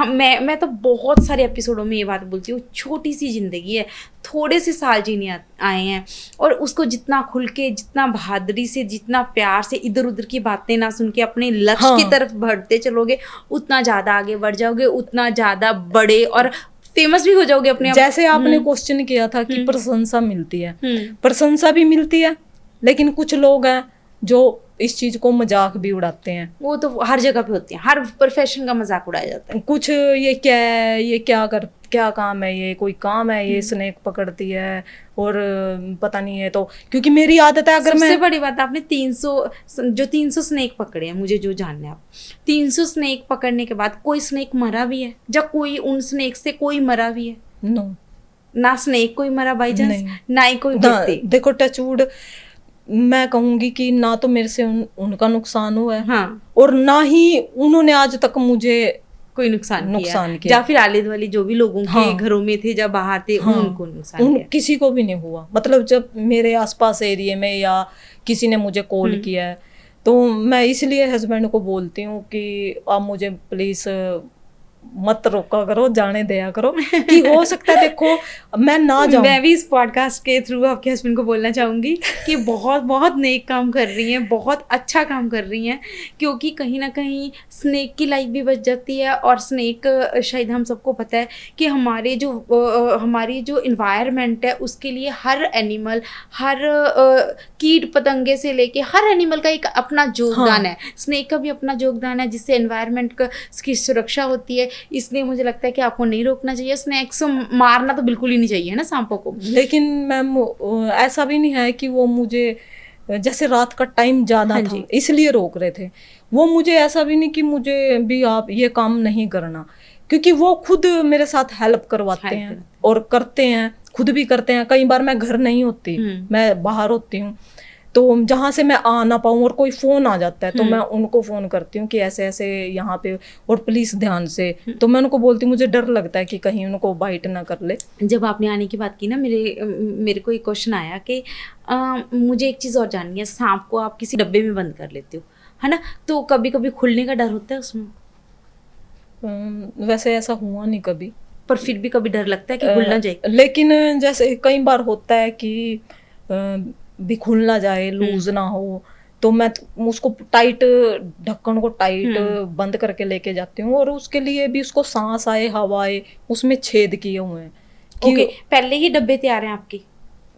मैं तो बहुत सारे एपिसोडों में ये बात बोलती हूँ, छोटी सी जिंदगी है, थोड़े से साल जीने आए हैं, और उसको जितना खुल के, जितना बहादुरी से, जितना प्यार से, इधर उधर की बातें ना सुन के अपने लक्ष्य की तरफ बढ़ते चलोगे, उतना ज़्यादा आगे बढ़ जाओगे, उतना ज़्यादा बड़े और फेमस भी हो जाओगे अपने आप। जैसे आपने क्वेश्चन किया था कि प्रशंसा मिलती है, प्रशंसा भी मिलती है, लेकिन कुछ लोग हैं जो इस चीज को मजाक भी उड़ाते हैं। वो तो हर जगह पे होते हैं, हर प्रोफेशन का मजाक उड़ाया जाता है। कुछ ये क्या है, ये क्या काम है, ये कोई काम है, ये स्नेक पकड़ती है और पता नहीं है। तो क्योंकि मेरी आदत है, अगर सबसे बड़ी बात आपने 300 स्नेक पकड़े हैं, मुझे जो जानना है, आप 300 स्नेक पकड़ने के बाद कोई स्नेक मरा भी है? जब कोई उन स्नेक से कोई मरा भी है? नो, ना स्नेक कोई मरा बाई चांस, ना ही कोई व्यक्ति। देखो टचवुड, मैं कहूंगी कि ना तो मेरे से उनका नुकसान हुआ है, और ना ही उन्होंने आज तक मुझे कोई नुकसान किया, या फिर आले दुआले जो भी लोगों के घरों में थे, जब बाहर थे, उनको नुकसान किया? किसी को भी नहीं हुआ। मतलब जब मेरे आसपास एरिया में या किसी ने मुझे कॉल किया है, तो मैं इसलिए हस्बैंड को बोलती हूँ कि आप मुझे प्लीज मत रोका करो, जाने दिया करो, कि हो सकता है देखो मैं ना जाऊं। मैं भी इस पॉडकास्ट के थ्रू आपके हस्बैंड को बोलना चाहूँगी कि बहुत बहुत नेक काम कर रही हैं, बहुत अच्छा काम कर रही हैं, क्योंकि कहीं ना कहीं स्नेक की लाइफ भी बच जाती है। और स्नेक, शायद हम सबको पता है कि हमारी जो इन्वायरमेंट है, उसके लिए हर एनिमल, हर कीट पतंगे से लेके हर एनिमल का एक अपना योगदान है। स्नेक का भी अपना योगदान है, जिससे एनवायरनमेंट की सुरक्षा होती है। इसलिए मुझे लगता है कि आपको नहीं रोकना चाहिए, स्नेक्स को मारना तो बिल्कुल ही नहीं चाहिए, है ना, सांपों को। लेकिन मैम ऐसा भी नहीं है कि वो मुझे, जैसे रात का टाइम ज़्यादा था इसलिए रोक रहे थे, वो मुझे ऐसा भी नहीं कि मुझे भी आप ये काम नहीं करना, क्योंकि वो खुद मेरे साथ हेल्प करवाते हैं और करते हैं, खुद भी करते हैं। कई बार मैं घर नहीं होती, मैं बाहर होती हूँ, तो जहाँ से मैं आ ना पाऊँ और कोई फ़ोन आ जाता है तो मैं उनको फ़ोन करती हूँ कि ऐसे ऐसे यहाँ पे, और प्लीज़ ध्यान से। तो मैं उनको बोलती हूँ, मुझे डर लगता है कि कहीं उनको बाइट ना कर ले। जब आपने आने की बात की ना, मेरे को एक क्वेश्चन आया कि मुझे एक चीज़ और जाननी है, सांप को आप किसी डब्बे में बंद कर लेते हो, है ना, तो कभी कभी खुलने का डर होता है उसमें? वैसे ऐसा हुआ नहीं कभी, पर फिर भी कभी डर लगता है कि खुल ना जाए। लेकिन जैसे कई बार होता है कि भी खुल ना जाए, लूज ना हो, तो मैं उसको टाइट, ढक्कन को टाइट बंद करके लेके जाती हूँ, और उसके लिए भी उसको सांस आए, हवा आए, उसमें छेद किए हुए हैं कि ओके, पहले ही डब्बे तैयार हैं आपके?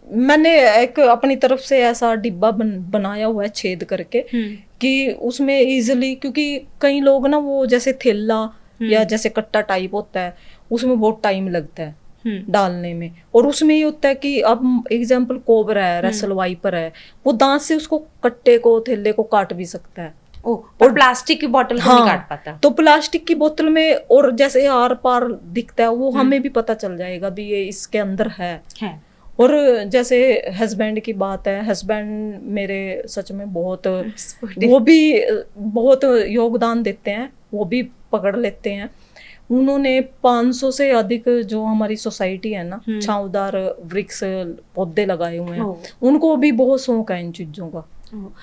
मैंने एक अपनी तरफ से ऐसा डिब्बा बनाया हुआ है छेद करके कि उसमें इजीली, क्योंकि कई लोग ना वो जैसे थैला या जैसे कट्टा टाइप होता है उसमें बहुत टाइम लगता है डालने में, और उसमें ये होता है कि अब एग्जाम्पल कोबरा है, रेसल वाइपर है, वो दांत से उसको कट्टे को, थैले को काट भी सकता है। और प्लास्टिक की बोतल को नहीं काट पाता। तो प्लास्टिक की बोतल में और जैसे आर पार दिखता है वो हमें भी पता चल जाएगा भी ये इसके अंदर है। और जैसे हस्बैंड की बात है, हस्बैंड मेरे सच में बहुत, वो भी बहुत योगदान देते हैं, वो भी पकड़ लेते हैं। उन्होंने 500 से अधिक जो हमारी सोसाइटी है ना, छांवदार वृक्ष पौधे लगाए हुए हैं, उनको भी बहुत शौक है इन चीजों का।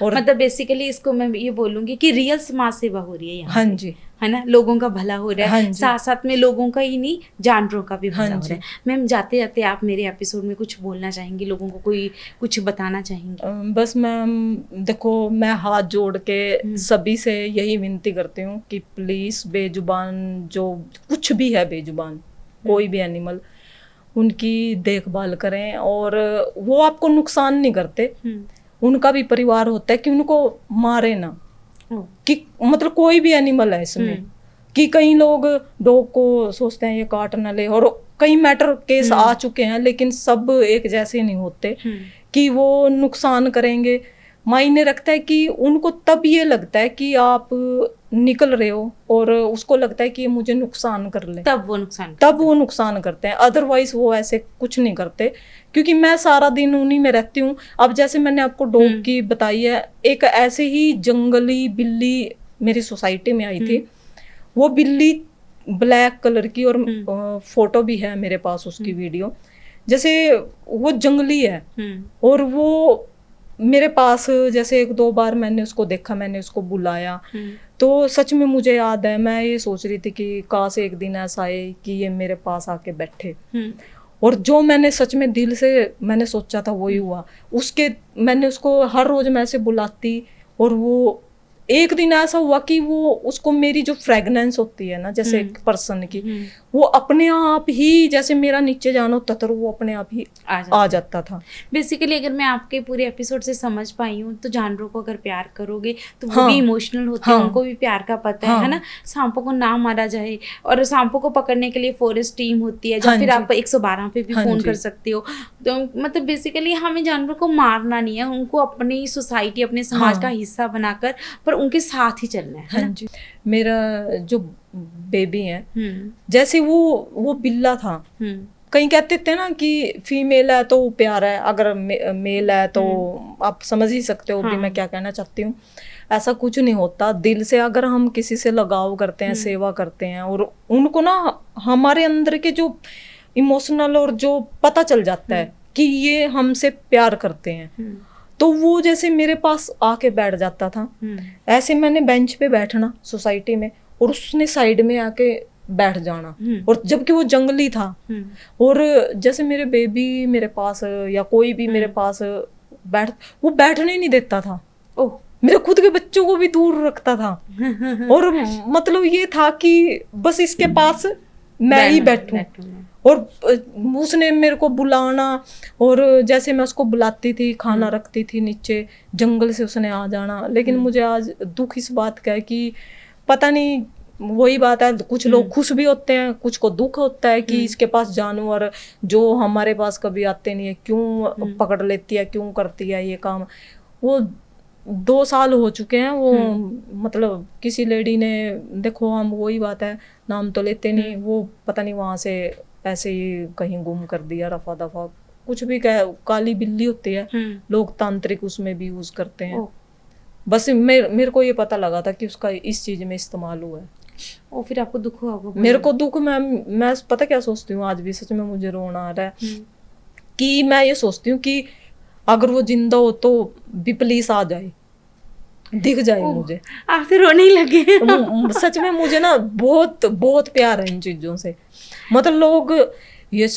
और मतलब बेसिकली इसको मैं ये बोलूंगी कि रियल समाज सेवा हो रही है यहाँ। हाँ जी, है ना, लोगों का भला हो रहा है, साथ साथ में लोगों का ही नहीं, जानवरों का भी भला हो रहा है। मैम, जाते जाते आप मेरे एपिसोड में कुछ बोलना चाहेंगी, लोगों को कोई कुछ बताना चाहेंगी? बस मैम देखो, मैं हाथ जोड़ के सभी से यही विनती करती हूँ कि प्लीज बेजुबान जो कुछ भी है, बेजुबान कोई भी एनिमल, उनकी देखभाल करें, और वो आपको नुकसान नहीं करते, उनका भी परिवार होता है, कि उनको मारे ना, कि मतलब कोई भी एनिमल है इसमें, कि कई लोग डॉग को सोचते हैं ये काट ना ले, और कई मैटर केस आ चुके हैं, लेकिन सब एक जैसे नहीं होते कि वो नुकसान करेंगे। मायने रखता है कि उनको तब ये लगता है कि आप निकल रहे हो और उसको लगता है कि ये मुझे नुकसान कर ले, तब वो नुकसान करते हैं, अदरवाइज वो ऐसे कुछ नहीं करते। क्योंकि मैं सारा दिन उन्हीं में रहती हूँ। अब जैसे मैंने आपको डॉग की बताई है, एक ऐसे ही जंगली बिल्ली मेरी सोसाइटी में आई थी। वो बिल्ली ब्लैक कलर की, और फोटो भी है मेरे पास उसकी वीडियो। जैसे वो जंगली है, और वो मेरे पास जैसे 1-2 बार मैंने उसको देखा, मैंने उसको बुलाया, तो सच में मुझे याद है, मैं ये सोच रही थी कि काश एक दिन ऐसा आए कि ये मेरे पास आके बैठे। और जो मैंने सच में दिल से मैंने सोचा था वही हुआ। मैंने उसको हर रोज मैं ऐसे बुलाती, और वो एक दिन ऐसा हुआ कि वो उसको मेरी जो फ्रेगनेंस होती है ना, जैसे एक पर्सन की, वो अपने आप ही, जैसे मेरा नीचे जाना होता था, वो अपने आप ही आ जाता था। बेसिकली अगर मैं आपके पूरे एपिसोड से समझ पाई हूँ तो जानवरों को अगर प्यार करोगे तो वो भी इमोशनल होते हैं, उनको भी प्यार का पता है ना। सांपों को ना मारा जाए, और सांपों को पकड़ने के लिए फॉरेस्ट टीम होती है, या फिर आप 112 पे भी फोन कर सकते हो। तो मतलब बेसिकली हमें जानवरों को मारना नहीं है, उनको अपनी सोसाइटी, अपने समाज का हिस्सा बनाकर पर उनके साथ ही चलना है। हाँ जी। मेरा जो बेबी है, जैसे वो बिल्ला था, कहीं कहते थे ना कि फीमेल है तो प्यारा है, अगर मेल है तो आप समझ ही सकते हो भी मैं क्या कहना चाहती हूँ। ऐसा कुछ नहीं होता। दिल से अगर हम किसी से लगाव करते हैं, सेवा करते हैं, और उनको ना हमारे अंदर के जो इमोशनल और जो पता चल जाता है कि ये हमसे प्यार करते हैं, तो वो जैसे मेरे पास आके बैठ जाता था। ऐसे मैंने बेंच पे बैठना सोसाइटी में, और उसने साइड में आके बैठ जाना, और जबकि वो जंगली था। और जैसे मेरे बेबी मेरे पास या कोई भी मेरे पास वो बैठने नहीं देता था। मेरे खुद के बच्चों को भी दूर रखता था। और मतलब ये था कि बस इसके पास मैं ही बैठूं। और उसने मेरे को बुलाना, और जैसे मैं उसको बुलाती थी, खाना रखती थी नीचे, जंगल से उसने आ जाना। लेकिन मुझे आज दुख इस बात का है कि पता नहीं, वही बात है, कुछ लोग खुश भी होते हैं, कुछ को दुख होता है कि इसके पास जानवर जो हमारे पास कभी आते नहीं है, क्यों पकड़ लेती है, क्यों करती है ये काम। वो 2 साल हो चुके हैं। वो मतलब किसी लेडी ने, देखो हम वही बात है, नाम तो लेते नहीं, वो पता नहीं वहां से ऐसे ही कहीं गुम कर दिया, रफा दफा कुछ भी। काली बिल्ली होती है, लोकतांत्रिक उसमें भी यूज करते हैं। बस मेरे को ये पता लगा था कि उसका इस चीज में इस्तेमाल हुआ है। और फिर आपको दुख हुआ होगा? मेरे को दुख, मैं पता क्या सोचती हूँ, आज भी सच में मुझे रोना आ रहा है कि मैं ये सोचती हूँ कि अगर वो जिंदा हो तो भी पुलिस आ जाए, दिख जाए मुझे। आप तो रोने ही लगे। सच में मुझे ना बहुत बहुत प्यार है इन चीजों से। मतलब लोग ये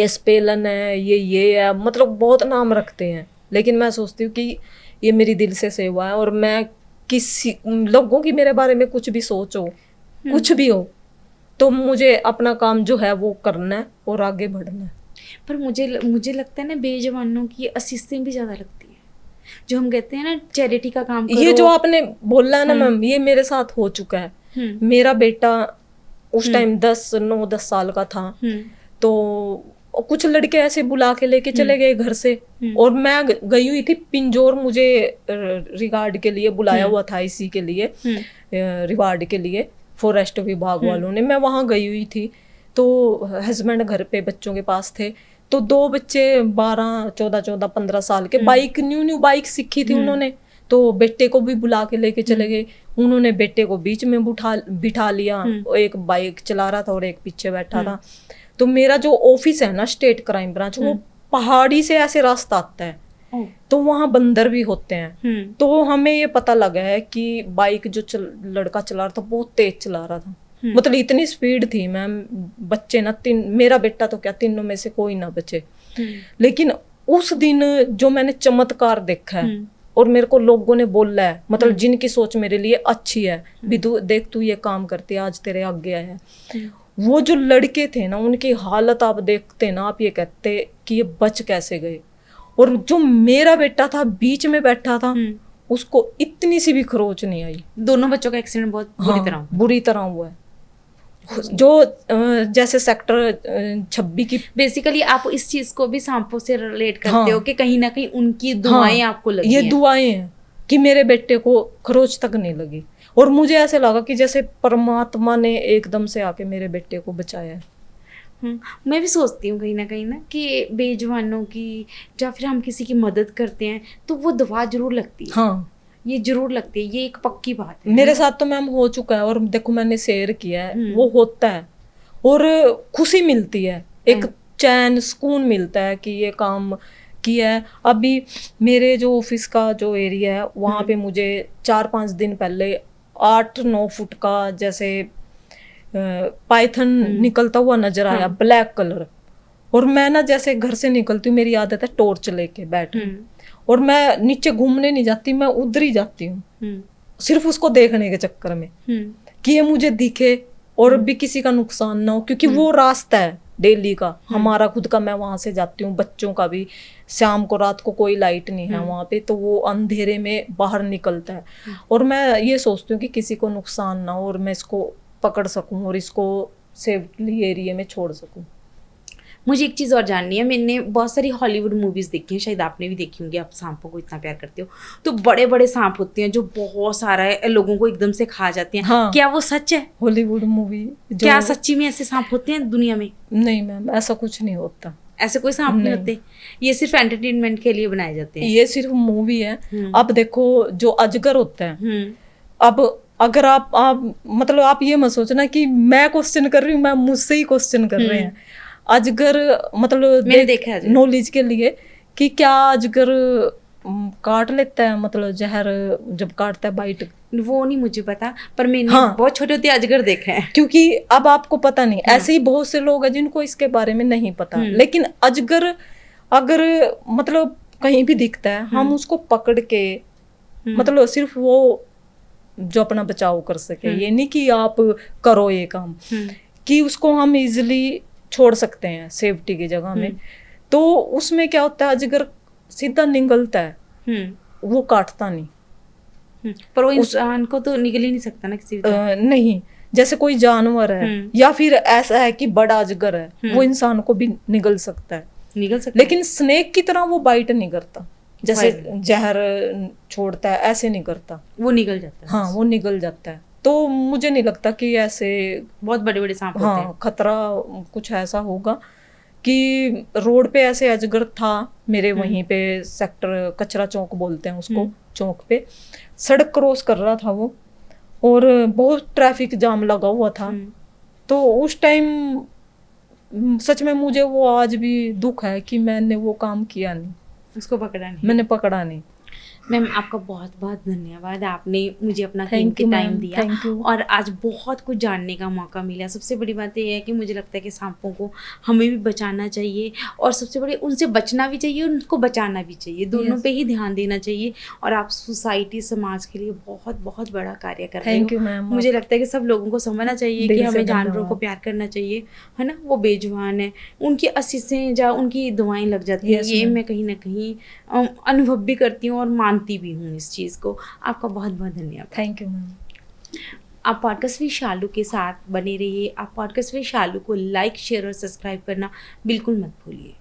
स्पेलन है, ये है, मतलब बहुत नाम रखते हैं, लेकिन मैं सोचती हूँ कि ये मेरी दिल से सेवा है। और मैं किसी लोगों की मेरे बारे में कुछ भी सोचो, कुछ भी हो, तो मुझे अपना काम जो है वो करना है और आगे बढ़ना है। पर मुझे लगता है ना, बेजवानों की असिस्टेंट भी ज़्यादा लगती है, जो हम कहते हैं ना चैरिटी का काम करो। ये जो आपने बोला है ना मैम, ये मेरे साथ हो चुका है। मेरा बेटा उस टाइम 9-10 साल का था, तो कुछ लड़के ऐसे बुला के लेके चले गए घर से, और मैं गई हुई थी पिंजौर, मुझे रिगार्ड के लिए बुलाया हुआ था, इसी के लिए रिवार्ड के लिए फॉरेस्ट विभाग वालों ने। मैं वहां गई हुई थी, तो हस्बैंड घर पे बच्चों के पास थे, तो 2 बच्चे 14-15 साल के, बाइक न्यू बाइक सीखी थी उन्होंने, तो बेटे को भी बुला के लेके चले गए। उन्होंने बेटे को बीच में बिठा लिया, एक बाइक चला रहा था और एक पीछे बैठा था। तो मेरा जो ऑफिस है ना स्टेट क्राइम ब्रांच, वो पहाड़ी से ऐसे रास्ता आता है, तो वहां बंदर भी होते हैं। तो हमें ये पता लगा है कि बाइक जो लड़का चला रहा था बहुत तेज चला रहा था, मतलब इतनी स्पीड थी मैम, बच्चे ना मेरा बेटा तो क्या, तीनों में से कोई ना बचे। लेकिन उस दिन जो मैंने चमत्कार देखा है, और मेरे को लोगों ने बोला है, मतलब जिनकी सोच मेरे लिए अच्छी है भी, देख तू ये काम करती है, आज तेरे आगे आया है। वो जो लड़के थे ना, उनकी हालत आप देखते ना, आप ये कहते कि ये बच कैसे गए। और जो मेरा बेटा था बीच में बैठा था, उसको इतनी सी भी खरोच नहीं आई। दोनों बच्चों का एक्सीडेंट बहुत बुरी तरह हुआ है। जो जैसे सेक्टर 26 की, बेसिकली आप इस चीज को भी सांपों से रिलेट करते हो कि कहीं ना कहीं उनकी दुआएं आपको लगी ये दुआएं हैं कि मेरे बेटे को खरोच तक नहीं लगी। और मुझे ऐसे लगा कि जैसे परमात्मा ने एकदम से आके मेरे बेटे को बचाया है। मैं भी सोचती हूँ कहीं ना कि बेजवानों की, या फिर हम किसी की मदद करते हैं तो वो दुआ जरूर लगती है। हाँ, ये जरूर लगती है, ये एक पक्की बात है। मेरे साथ तो मैम हो चुका है, और देखो मैंने शेयर किया है, वो होता है और खुशी मिलती है, एक चैन सुकून मिलता है कि ये काम किया है। अभी मेरे जो ऑफिस का जो एरिया है, वहाँ पे मुझे 4-5 दिन पहले 8-9 फुट का जैसे पाइथन निकलता हुआ नजर आया, ब्लैक कलर। और मैं ना जैसे घर से निकलती हूँ, मेरी आदत है टॉर्च लेके बैठ, और मैं नीचे घूमने नहीं जाती, मैं उधर ही जाती हूँ, सिर्फ उसको देखने के चक्कर में कि ये मुझे दिखे और भी किसी का नुकसान ना हो, क्योंकि वो रास्ता है डेली का हमारा खुद का। मैं वहां से जाती हूँ, बच्चों का भी, शाम को रात को कोई लाइट नहीं है वहां पे, तो वो अंधेरे में बाहर निकलता है। और मैं ये सोचती हूँ कि किसी को नुकसान ना हो, और मैं इसको पकड़ सकूं और इसको सेफली एरिया में छोड़ सकूं। मुझे एक चीज़ और जाननी है, मैंने बहुत सारी हॉलीवुड मूवीज़ देखी हैं, शायद आपने भी देखी होंगी, आप सांपों को इतना प्यार करते हो, तो बड़े बड़े सांप होते हैं जो बहुत सारा लोगों को एकदम से खा जाते हैं। हाँ। क्या वो सच है? हॉलीवुड मूवी क्या सच्ची में ऐसे सांप होते हैं दुनिया में? नहीं मैम, ऐसा कुछ नहीं होता, ऐसे कोई सांप नहीं होते, ये सिर्फ एंटरटेनमेंट के लिए बनाए जाते हैं, ये सिर्फ मूवी है। अब देखो जो अजगर होता है, अब अगर आप मतलब आप ये मत सोचना कि मैं क्वेश्चन कर रही हूँ, मैं मुझसे ही क्वेश्चन कर रहे हैं। अजगर मतलब मैंने देखा है नॉलेज के लिए कि क्या अजगर काट लेता है, मतलब जहर जब काटता है बाइट, वो नहीं मुझे पता, पर मैंने बहुत छोटे होते अजगर देखा है। क्योंकि अब आपको पता नहीं, ऐसे ही बहुत से लोग हैं जिनको इसके बारे में नहीं पता। लेकिन अजगर अगर मतलब कहीं भी दिखता है, हम उसको पकड़ के मतलब सिर्फ वो जो अपना बचाव कर सके, ये नहीं कि आप करो ये काम, कि उसको हम इजिली छोड़ सकते हैं सेफ्टी की जगह में। तो उसमें क्या होता है, अजगर सीधा निगलता है, वो काटता नहीं। पर वो इंसान को तो निगल ही नहीं सकता ना किसी नहीं, जैसे कोई जानवर है या फिर ऐसा है कि बड़ा अजगर है, वो इंसान को भी निगल सकता है, लेकिन स्नेक की तरह वो बाइट नहीं करता, जैसे जहर छोड़ता है ऐसे नहीं करता, वो निगल जाता है। हाँ, वो निगल जाता है। तो मुझे नहीं लगता कि ऐसे बहुत बड़े बड़े सांप होते हैं। खतरा कुछ ऐसा होगा कि रोड पे ऐसे अजगर था मेरे वहीं पे, सेक्टर कचरा चौक बोलते हैं उसको, चौक पे सड़क क्रॉस कर रहा था वो, और बहुत ट्रैफिक जाम लगा हुआ था। तो उस टाइम सच में मुझे वो आज भी दुख है कि मैंने वो काम किया नहीं, उसको पकड़ा नहीं, मैंने पकड़ा नहीं। मैम आपका बहुत बहुत धन्यवाद, आपने मुझे अपना Thank कीमती you, टाइम ma'am. दिया Thank you. और आज बहुत कुछ जानने का मौका मिला। सबसे बड़ी बात ये है कि मुझे लगता है कि सांपों को हमें भी बचाना चाहिए और सबसे बड़ी उनसे बचना भी चाहिए और उनको बचाना भी चाहिए, दोनों Yes. पे ही ध्यान देना चाहिए। और आप सोसाइटी समाज के लिए बहुत बहुत बड़ा कार्य कर रहे हो। Thank you, ma'am. मुझे लगता है कि सब लोगों को समझना चाहिए दिल कि से हमें जानवरों धन्यवाद। को प्यार करना चाहिए, है ना। वो बेजुबान है, उनकी असीसें या उनकी दुआएं लग जाती हैं, Yes, ये ma'am. मैं कहीं ना कहीं अनुभव भी करती हूँ और मानती भी हूँ इस चीज़ को। आपका बहुत बहुत धन्यवाद। Thank you ma'am. आप पॉडकास्ट विद शालू के साथ बने रहिए। आप पॉडकास्ट विद शालू को लाइक, शेयर और सब्सक्राइब करना बिल्कुल मत भूलिए।